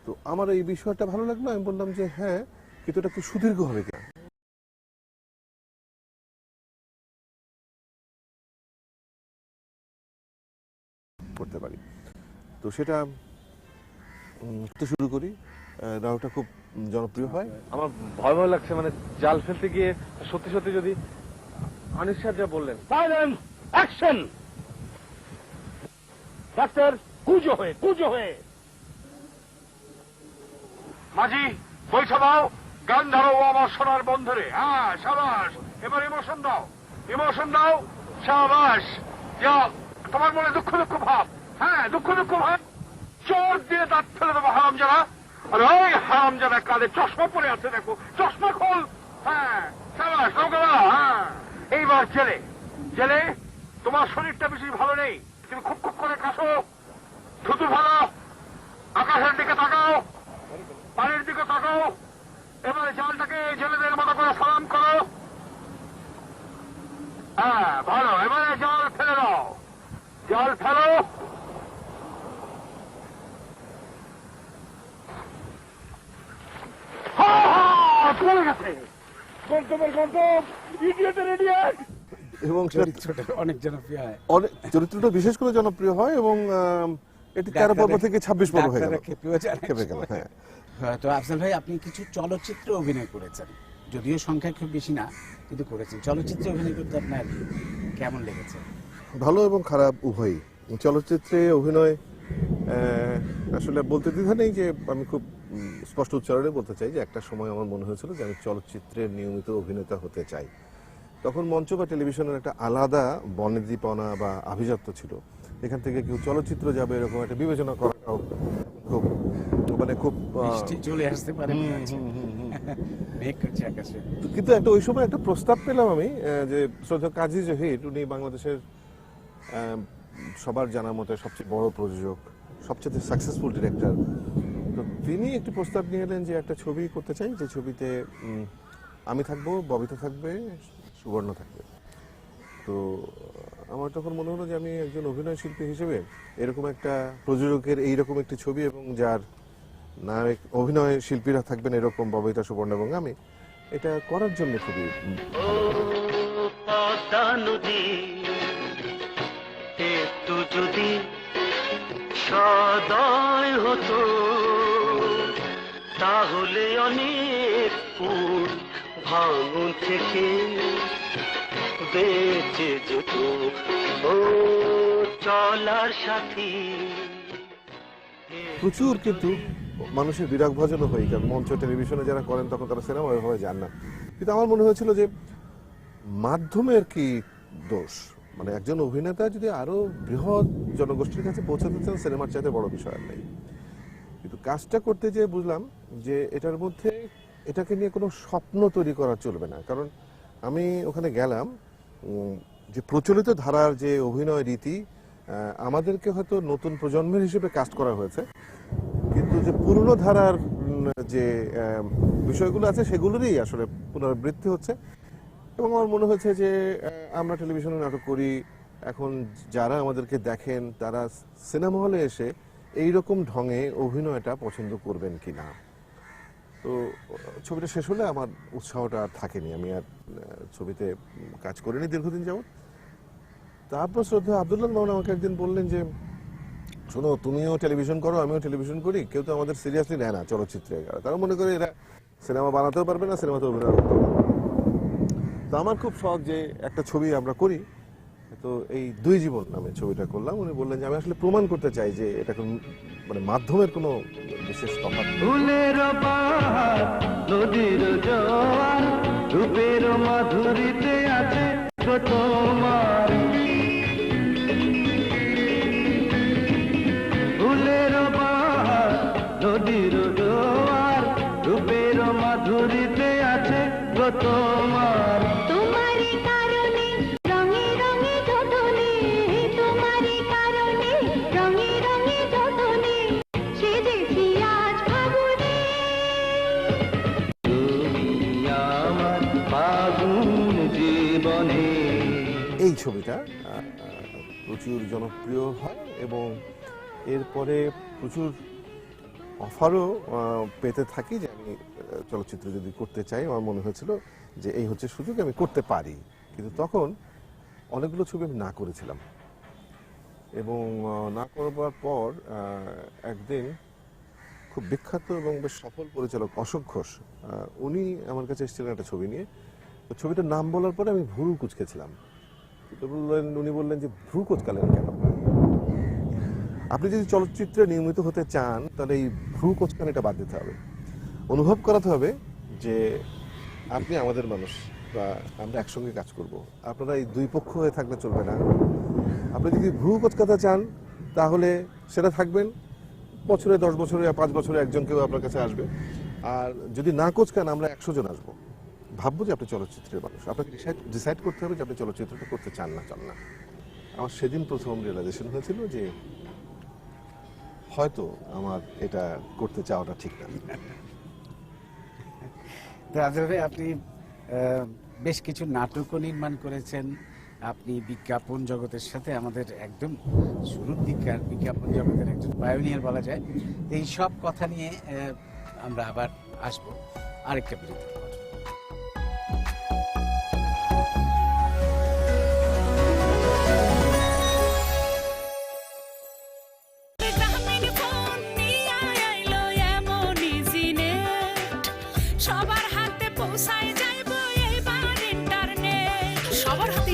তো আমার এই বিষয়টা ভালো লাগলো। আমি বললাম যে হ্যাঁ, কিন্তু এটা একটু সুদীর্ঘ হবে কিনা। করতে পারি, তো সেটা শুরু করি। নাটকটা খুব জনপ্রিয় হয়। আমার ভয় ভয় লাগছে, মানে জাল ফেলতে গিয়ে সত্যি সত্যি যদি আনিস সাহেব যা বললেন। Silence, action. ডাক্তার কুজো হয়ে মাঝি বৈঠা দাও, গান ধরো আমার সোনার বন্ধুরে। হ্যাঁ সাবাস, এবার ইমোশন দাও, সাবাস। যা তোমার মনে দুঃখ ভাব, হ্যাঁ দুঃখ ভাব, চোর দিয়ে দাঁত ফেলে দেবো হারাম যারা। আর ওই হারাম যারা কালে চশমা পরে আছে, দেখো চশমা খোল। হ্যাঁ সাবাস, হ্যাঁ। এইবার জেলে তোমার শরীরটা বেশি ভালো নেই, তুমি খুব করে কাশো, থুতু ভালো, আকাশের দিকে তাকাও, পানির দিকে তাকাও। এবারে জালটাকে জেলেদের মতো করে সালাম করো। হ্যাঁ ভালো, এবারে জল ফেলে দাও, জল ফেলো। চলে গেছে এবং চরিত্রটা অনেক জনপ্রিয় হয়, চরিত্রটা বিশেষ করে জনপ্রিয় হয় এবং এটি 13 পর্ব থেকে 26 পর্ব হয়ে গেল, খেপে গেল। হ্যাঁ, তো আফজাল ভাই আপনি কিছু চলচ্চিত্র অভিনয় করেছেন, যদিও সংখ্যা খুব বেশি না, কিন্তু করেছেন। চলচ্চিত্রে অভিনয় করতে আপনার কেমন লেগেছে? ভালো এবং খারাপ উভয়ই। চলচ্চিত্রে অভিনয় আসলে বলতে দ্বিধা নেই যে আমি খুব স্পষ্ট উচ্চারণে বলতে চাই যে একটা সময় আমার মনে হয়েছিল যে আমি চলচ্চিত্রের নিয়মিত অভিনেতা হতে চাই। তখন মঞ্চ বা টেলিভিশনের একটা আলাদা বনেদীপনা বা আভিজাত্য ছিল। এখান থেকে কেউ চলচ্চিত্র যাবে এরকম একটা বিবেচনা করাটাও খুব মানে খুব চলে আসতে পারে। কিন্তু একটা ওই সময় একটা প্রস্তাব পেলাম আমি যে শ্রদ্ধেয় কাজী জহির, উনি বাংলাদেশের সবার জানার মতো সবচেয়ে বড় প্রযোজক, সবচেয়ে সাকসেসফুল ডিরেক্টর। তো তিনি একটি প্রস্তাব নিয়ে এলেন যে একটা ছবি করতে চাই, যে ছবিতে আমি থাকবো, ববিতা থাকবে, সুবর্ণ থাকবে। তো আমার তখন মনে হলো যে আমি একজন অভিনয় শিল্পী হিসেবে এরকম একটা প্রযোজকের এইরকম একটি ছবি এবং যার নায়ক অভিনয় শিল্পীরা থাকবেন এরকম ববিতা, সুবর্ণ এবং আমি, এটা করার জন্য খুবই একটু যদি সদয় হতো তাহলে অনেক ফুল ভাঙন থেকে বেঁচে যেত ও চলার সাথী। প্রচুর কিন্তু মানুষের বিরাগ ভজনও হয়, কারণ মঞ্চ টেলিভিশনে যারা করেন তখন তারা সিনেমা ওইভাবে যান না। কিন্তু আমার মনে হয়েছিল যে মাধ্যমের কি দোষ, মানে একজন অভিনেতা যদি আরো বৃহৎ জনগোষ্ঠীর কাছে পৌঁছাতে চান, সিনেমার চাইতে বড় বিষয় আর নেই। কিন্তু কাজটা করতে যেয়ে বুঝলাম যে এটার মধ্যে এটাকে নিয়ে কোনো স্বপ্ন তৈরি করা চলবে না। কারণ আমি ওখানে গেলাম, যে প্রচলিত ধারার যে অভিনয় রীতি আমাদেরকে হয়তো নতুন প্রজন্মের হিসেবে কাস্ট করা হয়েছে, কিন্তু যে পুরনো ধারার যে বিষয়গুলো আছে সেগুলোরই আসলে পুনরাবৃত্তি হচ্ছে। এবং আমার মনে হয়েছে যে আমরা টেলিভিশনে নাটক করি, এখন যারা আমাদেরকে দেখেন তারা সিনেমা হলে এসে এইরকম ঢঙে অভিনয়টা পছন্দ করবেন কিনা। তো ছবিটা শেষ হলে আমার উৎসাহটা আর থাকেনি, আমি আর ছবিতে কাজ করিনি দীর্ঘদিন যাবত। তারপর শ্রদ্ধা আব্দুল্লাহ মামুন আমাকে একদিন বললেন যে, শোনো, তুমিও টেলিভিশন করো, আমিও টেলিভিশন করি, কেউ তো আমাদের সিরিয়াসলি নেয় না চলচ্চিত্রে। তারা মনে করে এরা সিনেমা বানাতেও পারবে না, সিনেমাতে অভিনয় করতে পারবে না। তো আমার খুব শখ যে একটা ছবি আমরা করি। তো এই 2 জীবন নামে ছবিটা করলাম। উনি বললেন যে আমি আসলে প্রমাণ করতে চাই যে এটা মানে মাধ্যমের কোনো বিশেষ তফাৎ নেই। ফুলের বাহার নদীর জোয়ার রূপের মাধুরীতে আছে তোমার, ফুলের বাহার নদীর জোয়ার রূপের মাধুরীতে আছে তোমার। তোমারই কারণে রঙে রঙে যোধনে, তোমারই কারণে রঙে রঙে যোধনে, সেজেছি আজ ফাগুনে। তুমি আমার ফাগুন জীবনে। এই ছবিটা প্রচুর জনপ্রিয় হয় এবং এরপরে প্রচুর অফারও পেতে থাকি যে আমি চলচ্চিত্র যদি করতে চাই। আমার মনে হয়েছিল যে এই হচ্ছে সুযোগ, আমি করতে পারি। কিন্তু তখন অনেকগুলো ছবি আমি না করেছিলাম এবং না করবার পর একদিন খুব বিখ্যাত এবং বেশ সফল পরিচালক অশোক ঘোষ, উনি আমার কাছে এসেছিলেন একটা ছবি নিয়ে। তো ছবিটার নাম বলার পরে আমি ভুরু কুঁচকেছিলাম। উনি বললেন যে ভ্রু কোচকালেন কেন? আপনি যদি চলচ্চিত্রে নিয়মিত হতে চান তাহলে এই ভ্রু কোচকানিটা বাদ দিতে হবে, অনুভব করাতে হবে যে আপনি আমাদের মানুষ বা আমরা একসঙ্গে কাজ করব। আপনারা এই 2 পক্ষ হয়ে থাকলে চলবে না। আপনি যদি ভ্রু কোচকাতে চান তাহলে সেটা থাকবেন, বছরে 10 বছরে 5 বছরে একজন কেউ আপনার কাছে আসবে। আর যদি না কোচকান আমরা 100 জন আসবো, ভাববো যে আপনি চলচ্চিত্রের মানুষ। আপনাকে ডিসাইড করতে হবে যে আপনি চলচ্চিত্রটা করতে চান না। আমার সেদিন প্রথম রিয়েলাইজেশন হয়েছিল যে হয়তো আমার এটা করতে চাওয়াটা ঠিক না। তো আজল ভাই, আপনি বেশ কিছু নাটকও নির্মাণ করেছেন। আপনি বিজ্ঞাপন জগতের সাথে আমাদের একদম শুরুর দিককার বিজ্ঞাপন জগতের একজন পায়োনিয়ার বলা যায়। এই সব কথা নিয়ে আমরা আবার আসবো আরেকটা বিরতির পর।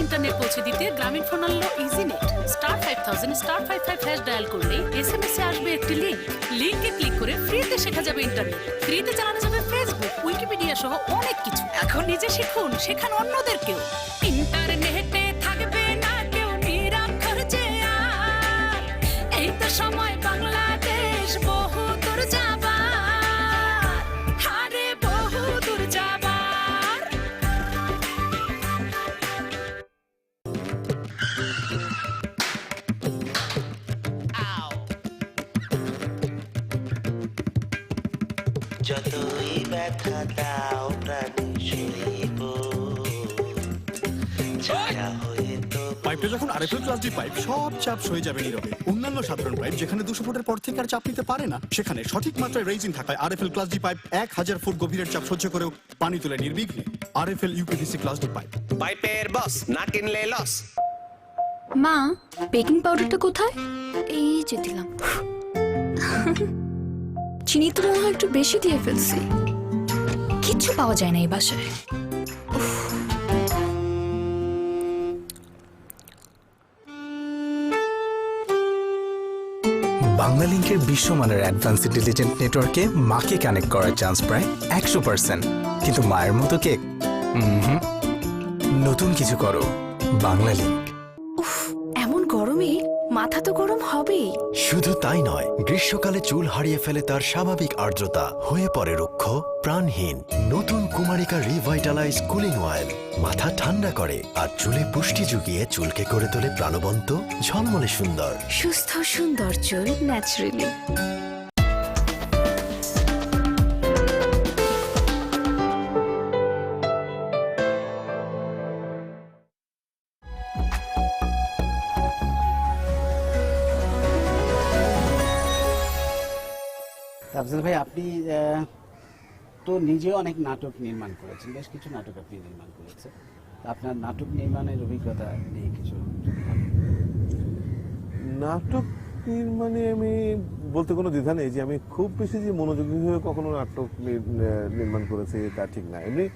ইন্টারনেট পৌঁছে দিতে গ্রামীণ ফোন আনলো ইজিনেট। স্টার 5000 স্টার 55 হ্যাশ ডায়াল করলে এসএমএসে আসবে একটি লিংক। লিংকে ক্লিক করে ফ্রিতে শেখা যাবে ইন্টারনেট, ফ্রিতে চালানো যাবে ফেসবুক, উইকিপিডিয়া সহ অনেক কিছু। এখন নিজে শিখুন, শেখান অন্যদেরকেও। ইন্টারনেটে থাকবে না কেউ নিরক্ষর যে আর, এই তো সময় বাংলাদেশ বহু দূর যাবার, আরে বহু দূর যাবার। যতই ব্যথা দাও প্রাণী সইব, ছায়া হয়ে তো। পাইপটা যখন আরএফএল ক্লাস ডি পাইপ, সব চাপ সয়ে যাবে নীরবে। অন্যান্য সাধারণ পাইপ যেখানে 200 ফুটের পর থেকে আর চাপ নিতে পারে না, সেখানে সঠিক মাত্রায় রেজিন থাকায় RFL class D pipe 1000 foot গভীরের চাপ সহ্য করেও পানি তুলে নির্বিঘ্নে। RFL uPVC class D pipe, পাইপের বস, না কিনলে লস। মা, বেকিং পাউডারটা কোথায়? এই যে দিলাম। চিনি তো মনে হয় একটু বেশি দিয়ে ফেলছি। কিচ্ছু পাওয়া যায় না এই বাসায়। বাংলালিংকের বিশ্বমানের অ্যাডভান্স ইন্টেলিজেন্ট নেটওয়ার্কে মাকে কানেক্ট করার চান্স প্রায় 100%। কিন্তু মায়ের মতো কেক নতুন কিছু করো বাংলালিংক। এমন গরমে মাথা তো গরম হবেই। শুধু তাই নয়, গ্রীষ্মকালে চুল হারিয়ে ফেলে তার স্বাভাবিক আর্দ্রতা, হয়ে পড়ে রুক্ষ, প্রাণহীন। নতুন কুমারিকা রিভাইটালাইজ কুলিং অয়েল মাথা ঠান্ডা করে আর চুলে পুষ্টি জুগিয়ে চুলকে করে তোলে প্রাণবন্ত, ঝলমলে সুন্দর। সুস্থ সুন্দর চুল ন্যাচারালি। আফজাল ভাই, আপনি তো নিজে অনেক নাটক নির্মাণ করেছেন, বেশ কিছু নাটক আপনি নির্মাণ করেছেন। আপনার নাটক নির্মাণের অভিজ্ঞতা নিয়ে কিছু যদি বলেন। নাটক নির্মাণে আমি বলতে কোনো দ্বিধা নেই যে আমি খুব বেশি যে মনোযোগী হয়ে কখনো নাটক নির্মাণ করেছি তা ঠিক না। এমনি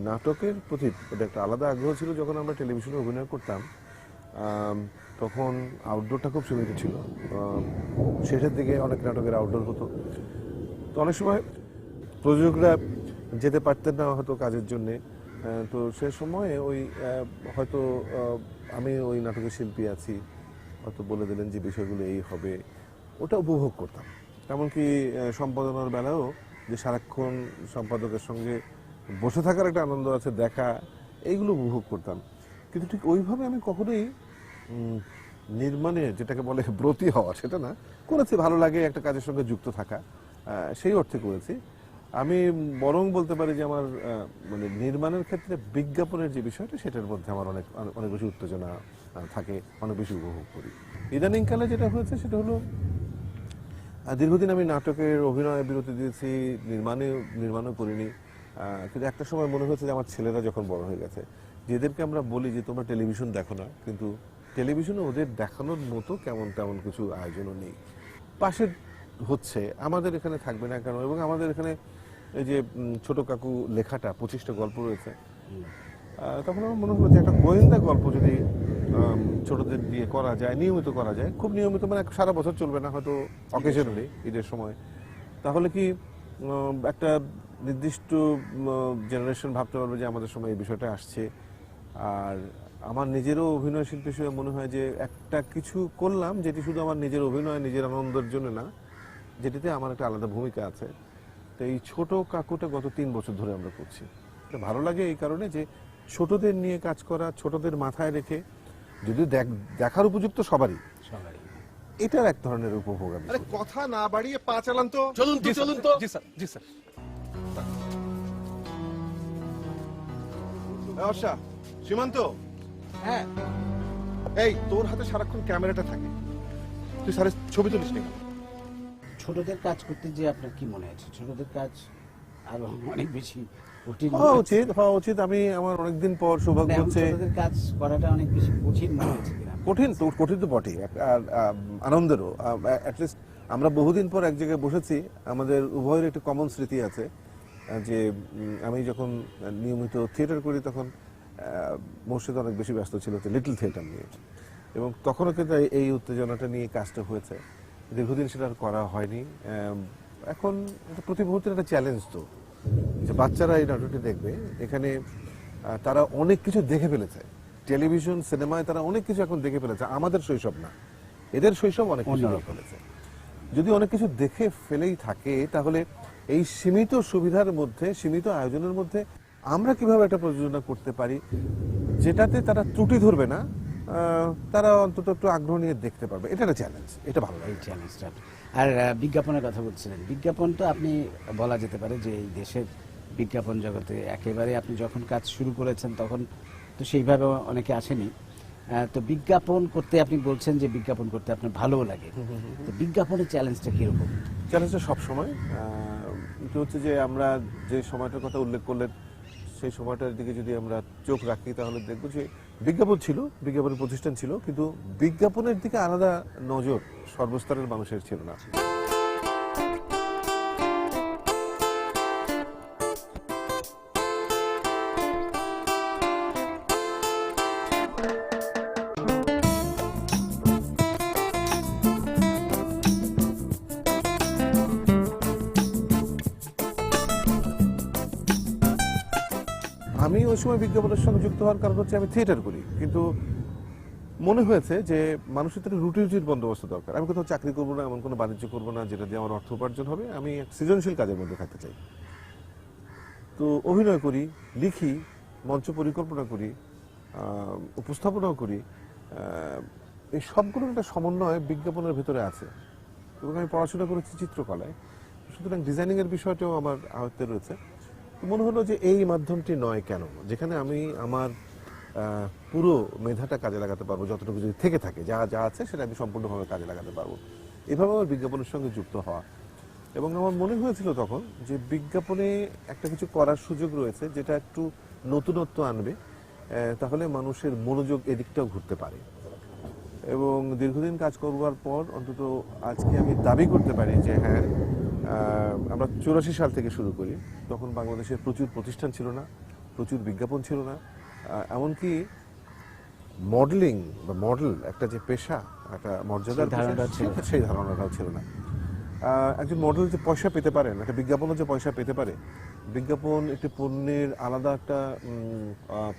নাটকের প্রতি এটা একটা আলাদা আগ্রহ ছিল। যখন আমরা টেলিভিশনে অভিনয় করতাম তখন আউটডোরটা খুব সীমিত ছিল। শেষের দিকে অনেক নাটকের আউটডোর হতো, তো অনেক সময় প্রযোজকরা যেতে পারতেন না হয়তো কাজের জন্যে। তো সে সময়ে ওই হয়তো আমি ওই নাটকের শিল্পী আছি, হয়তো বলে দিলেন যে বিষয়গুলো এই হবে, ওটা উপভোগ করতাম। এমনকি সম্পাদনার বেলাও যে সারাক্ষণ সম্পাদকের সঙ্গে বসে থাকার একটা আনন্দ আছে, দেখা, এইগুলো উপভোগ করতাম। কিন্তু ঠিক ওইভাবে আমি কখনোই নির্মাণে যেটাকে বলে ব্রতী হওয়া সেটা না, করেছি ভালো লাগে একটা কাজের সঙ্গে যুক্ত থাকা, সেই অর্থে করেছি। আমি বরং বলতে পারি যে আমার মানে নির্মাণের ক্ষেত্রে বিজ্ঞাপনের যে বিষয়টা সেটার মধ্যে আমার অনেক অনেক বেশি উত্তেজনা থাকে, অনেক বেশি উপভোগ করি। ইদানিংকালে যেটা হয়েছে সেটা হলো দীর্ঘদিন আমি নাটকের অভিনয়ে বিরতি দিয়েছি, নির্মাণও করিনি। কিন্তু একটা সময় মনে হয়েছে যে আমার ছেলেরা যখন বড় হয়ে গেছে, যেদেরকে আমরা বলি যে তোমরা টেলিভিশন দেখো না, কিন্তু টেলিভিশনে ওদের দেখানোর মতো কেমন তেমন কিছু আয়োজনও নেই। পাশে হচ্ছে, আমাদের এখানে থাকবে না কেন? এবং আমাদের এখানে এই যে ছোট কাকু লেখাটা 25টা গল্প রয়েছে, তখন আমার মনে হলো যে একটা গোয়েন্দা গল্প যদি ছোটদের দিয়ে করা যায়, নিয়মিত করা যায়, খুব নিয়মিত, মানে সারা বছর চলবে না, হয়তো অকেশনালি ঈদের সময়, তাহলে কি একটা নির্দিষ্ট জেনারেশন ভাবতে পারবে যে আমাদের সময় এই বিষয়টা আসছে। আর আমার নিজেরও অভিনয় শিল্পী হিসেবে মনে হয় যে একটা কিছু করলাম যেটি শুধু আমার নিজের অভিনয়, নিজের আনন্দের জন্য না, যেটিতে আমার একটা আলাদা ভূমিকা আছে। তো এই ছোট কাকুটা গত 3 বছর ধরে আমরা করছি। এটা ভালো লাগে এই কারণে যে ছোটদের নিয়ে কাজ করা, ছোটদের মাথায় রেখে, যদি দেখার উপযুক্ত সবারই, এটার এক ধরনের উপভোগ। আরে কথা না বাড়িয়ে পা চালান তো। চলুন তো, চলুন তো। জি স্যার, জি স্যার। অর্ষা, সীমান্ত, হ্যাঁ, এই তোর হাতে সারাক্ষণ ক্যামেরাটা থাকে, তুই স্যারের ছবি তুলিস নি? ছোটদের কাজ করতে যে আপনার কি মনে আছে? ছোটদের কাজ আরো অনেক বেশি কঠিন হওয়া উচিত। আমি আমার অনেকদিন পর সৌভাগ্য হচ্ছে ছোটদের কাজ করাটা অনেক বেশি কঠিন মনে হচ্ছে। কঠিন তো বটেই, আর আনন্দেরও। অ্যাটলিস্ট আমরা বহুদিন পর এক জায়গায় বসেছি, আমাদের উভয়ের একটা কমন স্মৃতি আছে যে আমি যখন নিয়মিত থিয়েটার করি তখন মোর্শেদ অনেক বেশি ব্যস্ত ছিল লিটল থিয়েটার নিয়ে, এবং তখনও কিন্তু এই উত্তেজনাটা নিয়ে কাজটা হয়েছে। দীর্ঘদিন সেটা আর করা হয়নি। এখন প্রতি মুহূর্তের একটা চ্যালেঞ্জ তো, যে বাচ্চারা এই নাটকটি দেখবে, এখানে তারা অনেক কিছু দেখে ফেলেছে, টেলিভিশন, সিনেমায় তারা অনেক কিছু এখন দেখে ফেলেছে, আমাদের শৈশব না, এদের শৈশব অনেক কিছু দেখে ফেলেছে। যদি অনেক কিছু দেখে ফেলেই থাকে, তাহলে এই সীমিত সুবিধার মধ্যে, সীমিত আয়োজনের মধ্যে আমরা কিভাবে একটা প্রযোজনা করতে পারি যেটাতে তারা ত্রুটি ধরবে না, তারা অন্তত একটু আগ্রহ নিয়ে দেখতে পারবে, এটা একটা চ্যালেঞ্জ, এটা ভালো লাগে। চ্যালেঞ্জটা। আর বিজ্ঞাপনের কথা বলছিলেন, বিজ্ঞাপন তো আপনি বলা যেতে পারে যে এই দেশের বিজ্ঞাপন জগতে একেবারে আপনি যখন কাজ শুরু করেছেন তখন তো সেইভাবে অনেকে আসেনি। তো বিজ্ঞাপন করতে আপনি বলছেন যে বিজ্ঞাপন করতে আপনার ভালোও লাগে, তো বিজ্ঞাপনের চ্যালেঞ্জটা কিরকম? চ্যালেঞ্জটা সবসময় এটা হচ্ছে যে আমরা যে সময়টার কথা উল্লেখ করলেন সেই সময়টার দিকে যদি আমরা চোখ রাখি তাহলে দেখবো যে বিজ্ঞাপন ছিল, বিজ্ঞাপনের প্রতিষ্ঠান ছিল, কিন্তু বিজ্ঞাপনের দিকে আলাদা নজর সর্বস্তরের মানুষের ছিল না। আমি ওই সময় বিজ্ঞাপনের সঙ্গে যুক্ত হওয়ার কারণ হচ্ছে আমি থিয়েটার করি, কিন্তু মনে হয়েছে যে মানুষের তো রুটি রুটির বন্দোবস্ত দরকার। আমি কোথাও চাকরি করবো না, এমন কোনো বাণিজ্য করবো না যেটা দিয়ে আমার অর্থ উপার্জন হবে। আমি সৃজনশীল কাজের মধ্যে থাকতে চাই। তো অভিনয় করি, লিখি, মঞ্চ পরিকল্পনা করি, উপস্থাপনাও করি। এই সবগুলোর একটা সমন্বয় বিজ্ঞাপনের ভেতরে আছে। এবং আমি পড়াশোনা করেছি চিত্রকলায়, সুতরাং ডিজাইনিং এর বিষয়টাও আমার আয়ত্তে রয়েছে। তো মনে হলো যে এই মাধ্যমটি নয় কেন, যেখানে আমি আমার পুরো মেধাটা কাজে লাগাতে পারবো, যতটুকু যদি থেকে থাকে, যা যা আছে সেটা আমি সম্পূর্ণভাবে কাজে লাগাতে পারবো। এভাবে আমার বিজ্ঞাপনের সঙ্গে যুক্ত হওয়া। এবং আমার মনে হয়েছিল তখন যে বিজ্ঞাপনে একটা কিছু করার সুযোগ রয়েছে যেটা একটু নতুনত্ব আনবে, তাহলে মানুষের মনোযোগ এদিকটাও ঘুরতে পারে। এবং দীর্ঘদিন কাজ করবার পর অন্তত আজকে আমি দাবি করতে পারি যে হ্যাঁ, আমরা 84 সাল থেকে শুরু করি। তখন বাংলাদেশে প্রচুর প্রতিষ্ঠান ছিল না, প্রচুর বিজ্ঞাপন ছিল না, এমনকি মডেলিং বা মডেল একটা যে পেশা, একটা মর্যাদার সেই ধারণাটাও ছিল না। একজন মডেল যে পয়সা পেতে পারেন, একটা বিজ্ঞাপনও যে পয়সা পেতে পারে, বিজ্ঞাপন একটি পণ্যের আলাদা একটা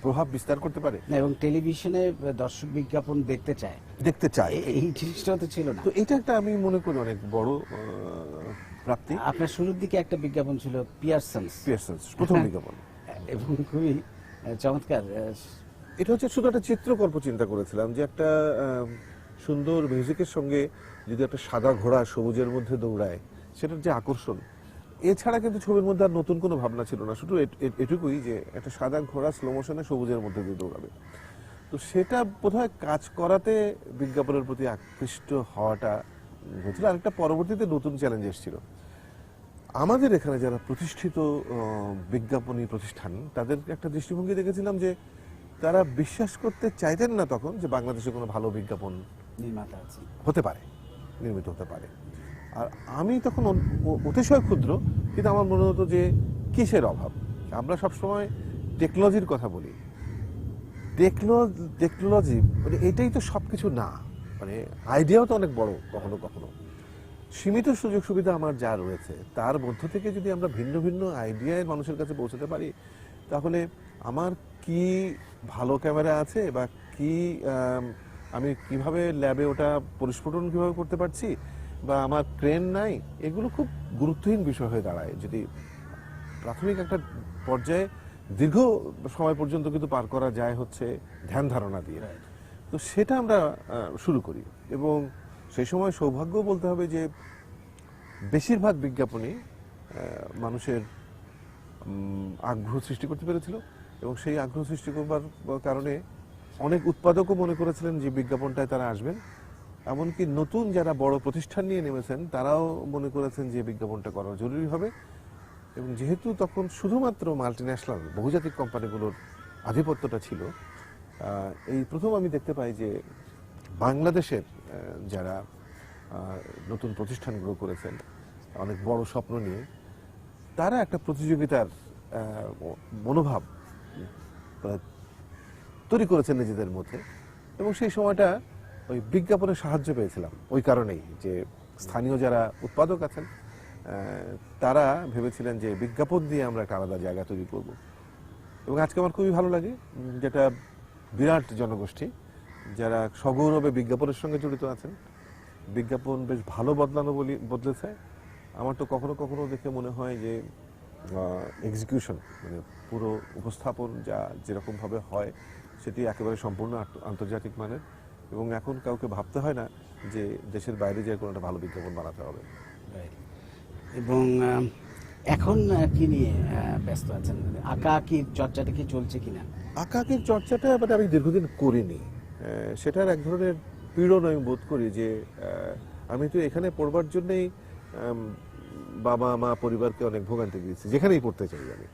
প্রভাব বিস্তার করতে পারে, এবং টেলিভিশনে দর্শক বিজ্ঞাপন দেখতে চায়, এই জিনিসটা তো ছিল না। তো এটা একটা আমি মনে করি অনেক বড় প্রাপ্তি। আপনার শুরুর দিকে একটা বিজ্ঞাপন ছিল পিয়ারসন্স, প্রথম বিজ্ঞাপন, এবং খুবই চমৎকার। এটা হচ্ছে শুধু একটা চিত্রকল্প চিন্তা করেছিলাম যে একটা সুন্দর মিউজিকের সঙ্গে যদি একটা সাদা ঘোড়া সবুজের মধ্যে দৌড়ায়, সেটার যে আকর্ষণ, এছাড়া কিন্তু ছবির মধ্যে আর নতুন কোনো ভাবনা ছিল না। শুধু এটুকুই যে একটা সাদা ঘোড়া স্লো মোশনে সবুজের মধ্যে দিয়ে দৌড়াবে। তো সেটা বোধহয় কাজ করাতে বিজ্ঞাপনের প্রতি আকৃষ্ট হওয়াটা হয়েছিল। আরেকটা পরবর্তীতে নতুন চ্যালেঞ্জ এসেছিল। আমাদের এখানে যারা প্রতিষ্ঠিত বিজ্ঞাপনী প্রতিষ্ঠান, তাদের একটা দৃষ্টিভঙ্গি দেখেছিলাম যে তারা বিশ্বাস করতে চাইতেন না তখন যে বাংলাদেশে কোনো ভালো বিজ্ঞাপন নির্মাতা আছে, হতে পারে, নির্মিত হতে পারে। আর আমি তখন অতিশয় ক্ষুদ্র, কিন্তু আমার মনে হতো যে কিসের অভাব। আমরা সবসময় টেকনোলজির কথা বলি, টেকনোলজি মানে এটাই তো সবকিছু না, মানে আইডিয়াও তো অনেক বড়। কখনো কখনো সীমিত সুযোগ সুবিধা আমার যা রয়েছে তার মধ্য থেকে যদি আমরা ভিন্ন ভিন্ন আইডিয়ায় মানুষের কাছে পৌঁছাতে পারি, তাহলে আমার কি ভালো ক্যামেরা আছে বা কি আমি কিভাবে ল্যাবে ওটা পরিস্ফুটন কিভাবে করতে পারছি, বা আমার ক্রেন নাই, এগুলো খুব গুরুত্বহীন বিষয় হয়ে দাঁড়ায় যদি প্রাথমিক একটা পর্যায়ে দীর্ঘ সময় পর্যন্ত কিন্তু পার করা যায় হচ্ছে ধ্যান ধারণা দিয়ে। তো সেটা আমরা শুরু করি, এবং সেই সময় সৌভাগ্য বলতে হবে যে বেশিরভাগ বিজ্ঞাপনই মানুষের আগ্রহ সৃষ্টি করতে পেরেছিল, এবং সেই আগ্রহ সৃষ্টি করবার কারণে অনেক উৎপাদকও মনে করেছিলেন যে বিজ্ঞাপনটায় তারা আসবেন। এমনকি নতুন যারা বড় প্রতিষ্ঠান নিয়ে নেমেছেন তারাও মনে করেছেন যে বিজ্ঞাপনটা করা জরুরি হবে। এবং যেহেতু তখন শুধুমাত্র মাল্টিন্যাশনাল বহুজাতিক কোম্পানিগুলোর আধিপত্যটা ছিল, এই প্রথম আমি দেখতে পাই যে বাংলাদেশের যারা নতুন প্রতিষ্ঠানগুলো করেছেন অনেক বড় স্বপ্ন নিয়ে, তারা একটা প্রতিযোগিতার মনোভাব তৈরি করেছেন নিজেদের মধ্যে। এবং সেই সময়টা ওই বিজ্ঞাপনের সাহায্য পেয়েছিলাম ওই কারণেই যে স্থানীয় যারা উৎপাদক আছেন তারা ভেবেছিলেন যে বিজ্ঞাপন দিয়ে আমরা একটা আলাদা জায়গা তৈরি করব। এবং আজকে আমার খুবই ভালো লাগে যেটা বিরাট জনগোষ্ঠী যারা সগৌরবে বিজ্ঞাপনের সঙ্গে জড়িত আছেন। বিজ্ঞাপন বেশ ভালো বদলেছে। আমার তো কখনো কখনো দেখে মনে হয় যে এক্সিকিউশন মানে পুরো উপস্থাপন যা যেরকমভাবে হয় সেটি একেবারে সম্পূর্ণ আন্তর্জাতিক মানের, এবং এখন কাউকে ভাবতে হয় না যে দেশের বাইরে যে কোনো একটা ভালো বিজ্ঞাপন বানাতে হবে। এবং এখন কি নিয়ে ব্যস্ত আছেন? আঁকাআঁকির চর্চাটা কি চলছে কিনা? আঁকাআঁকির চর্চাটা মানে আমি দীর্ঘদিন করিনি, সেটার এক ধরনের পীড়ন আমি বোধ করি যে আমি তো এখানে পড়বার জন্যই বাবা মা পরিবারকে অনেক ভোগান্তি দিয়েছি যেখানেই পড়তে চাই আমি।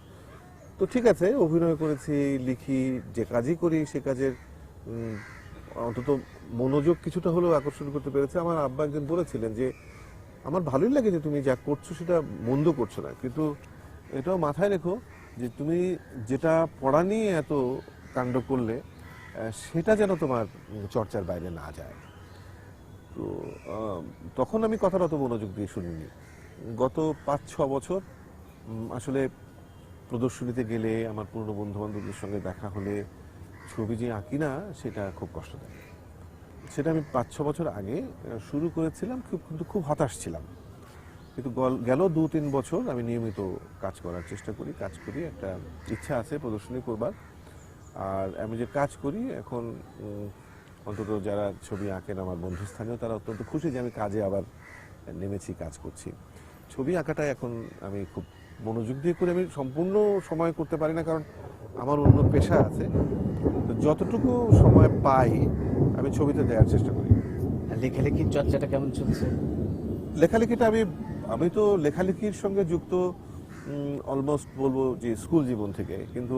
তো ঠিক আছে, অভিনয় করেছি, লিখি, যে কাজই করি সে কাজের অন্তত মনোযোগ কিছুটা হলেও আকর্ষণ করতে পেরেছে। আমার আব্বা একদিন বলেছিলেন যে আমার ভালোই লাগে যে তুমি যা করছো সেটা মন্দ করছো না, কিন্তু এটাও মাথায় রেখো যে তুমি যেটা পড়া নিয়ে এত কাণ্ড করলে সেটা যেন তোমার চর্চার বাইরে না যায়। তো তখন আমি কথাটা অত মনোযোগ দিয়ে শুনিনি। গত 5-6 বছর আসলে প্রদর্শনীতে গেলে আমার পুরনো বন্ধু বান্ধবদের সঙ্গে দেখা হলে ছবি যে আঁকি না সেটা খুব কষ্ট দেয়। সেটা আমি 5-6 বছর আগে শুরু করেছিলাম, কিন্তু খুব হতাশ ছিলাম। কিন্তু গেল 2-3 বছর আমি নিয়মিত কাজ করার চেষ্টা করি, একটা ইচ্ছা আছে প্রদর্শনী করবার। আর আমি যে কাজ করি এখন অন্তত যারা ছবি আঁকেন আমার বন্ধুস্থানীয় তারা অত্যন্ত খুশি যে আমি কাজে আবার নেমেছি, কাজ করছি। ছবি আঁকাটা এখন আমি খুব মনোযোগ দিয়ে করি। আমি সম্পূর্ণ সময় করতে পারি না, কারণ আমার অন্য পেশা আছে। তো যতটুকু সময় পাই আমি ছবিতে দেওয়ার চেষ্টা করি। লেখালেখির চর্চাটা কেমন চলছে? লেখালেখিটা আমি তো লেখালেখির সঙ্গে যুক্ত অলমোস্ট বলবো যে স্কুল জীবন থেকে, কিন্তু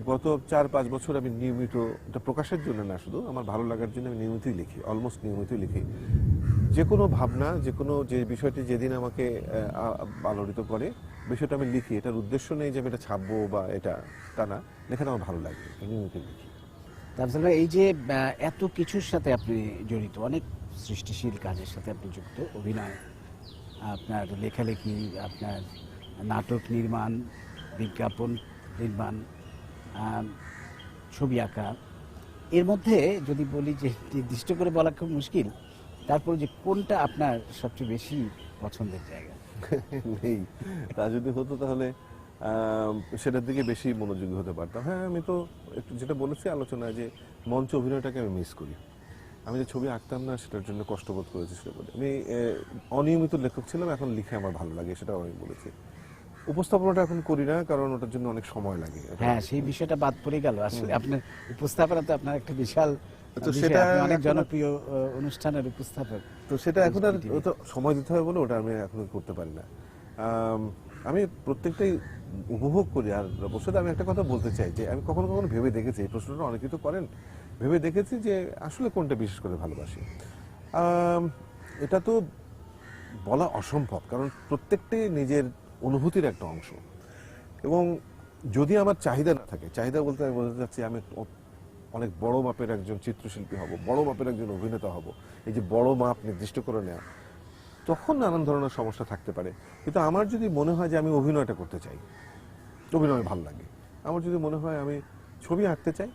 গত 4-5 বছর আমি নিয়মিত, এটা প্রকাশের জন্য না, শুধু আমার ভালো লাগার জন্য আমি নিয়মিতই লিখি, অলমোস্ট নিয়মিতই লিখি। যে কোনো ভাবনা, যে বিষয়টি যেদিন আমাকে আলোড়িত করে বিষয়টা আমি লিখি। এটার উদ্দেশ্য নেই যে আমি এটা ছাপবো বা এটা, তা না, লেখাটা আমার ভালো লাগে, নিয়মিতই লিখি। তারপরে এই যে এত কিছুর সাথে আপনি জড়িত, অনেক সৃষ্টিশীল কাজের সাথে আপনি যুক্ত, অভিনয়, আপনার লেখালেখি, আপনার নাটক নির্মাণ, বিজ্ঞাপন নির্মাণ, ছবি আঁকা, এর মধ্যে যদি বলি যে নির্দিষ্ট করে বলা খুব মুশকিল, তারপর যে কোনটা আপনার সবচেয়ে বেশি পছন্দের জায়গা? নেই, তা যদি হতো তাহলে সেটার দিকে বেশি মনোযোগী হতে পারতাম। হ্যাঁ, আমি তো একটু যেটা বলেছি আলোচনায় যে মঞ্চ অভিনয়টাকে আমি মিস করি। আমি যে ছবি আঁকতাম না সেটার জন্য কষ্টবোধ করেছি, সেটা বলে আমি অনিয়মিত লেখক ছিলাম, এখন লিখে আমার ভালো লাগে, সেটাও আমি বলেছি। উপস্থাপনাটা এখন করি না, কারণ ওটার জন্য অনেক সময় লাগে। হ্যাঁ, সেই বিষয়টা বাদ পড়ে গেল আসলে। আপনার উপস্থাপনা তো আপনার একটা বিশাল, তো সেটা অনেক জনপ্রিয় অনুষ্ঠানের উপস্থাপক, তো সেটা এখন আর সময় দিতে হবে বলে ওটা আমি এখন করতে পারি না। আমি প্রত্যেকটাই উপভোগ করি। আর অবশ্যই আমি একটা কথা বলতে চাই যে আমি কখনো কখনো ভেবে দেখেছি, এই প্রশ্নটা অনেকেই তো করেন, ভেবে দেখেছি যে আসলে কোনটা বিশেষ করে ভালোবাসি। এটা তো বলা অসম্ভব, কারণ প্রত্যেকটাই নিজের অনুভূতির একটা অংশ। এবং যদি আমার চাহিদা না থাকে, চাহিদা বলতে আমি বলতে চাচ্ছি আমি অনেক বড় মাপের একজন চিত্রশিল্পী হব, বড় মাপের একজন অভিনেতা হব, এই যে বড় মাপ নির্দিষ্ট করে নেওয়া, তখন নানান ধরনের সমস্যা থাকতে পারে। কিন্তু আমার যদি মনে হয় যে আমি অভিনয়টা করতে চাই, অভিনয় ভালো লাগে, আমার যদি মনে হয় আমি ছবি আঁকতে চাই,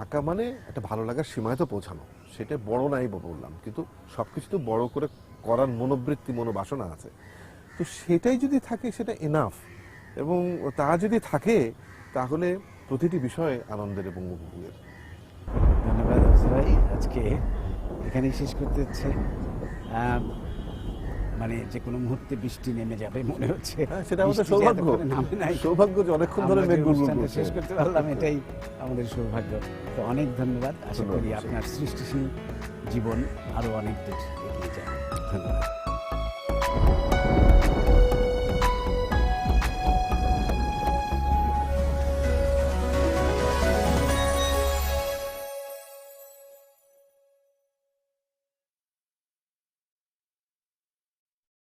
আঁকা মানে একটা ভালো লাগার সীমায় তো পৌঁছানো, সেটা বড় নাই বললাম, কিন্তু সবকিছু তো বড় করে করার মনোবৃত্তি, মনোবাসনা আছে। তো সেটাই যদি থাকে সেটা এনাফ, এবং তা যদি থাকে তাহলে প্রতিটি বিষয় আনন্দের এবং উপভোগের। ধন্যবাদ আফজাল ভাই, আজকে এখানেই শেষ করতে হচ্ছে। মানে যে কোনো মুহূর্তে বৃষ্টি নেমে যাবে মনে হচ্ছে। সেটা আমাদের সৌভাগ্য, সৌভাগ্য যে অনেকক্ষণ ধরে মেঘ গুলগুল করছে, শেষ করতে পারলাম, এটাই আমাদের সৌভাগ্য। তো অনেক ধন্যবাদ, আশা করি আপনার সৃষ্টিশীল জীবন আরো অনেক দূর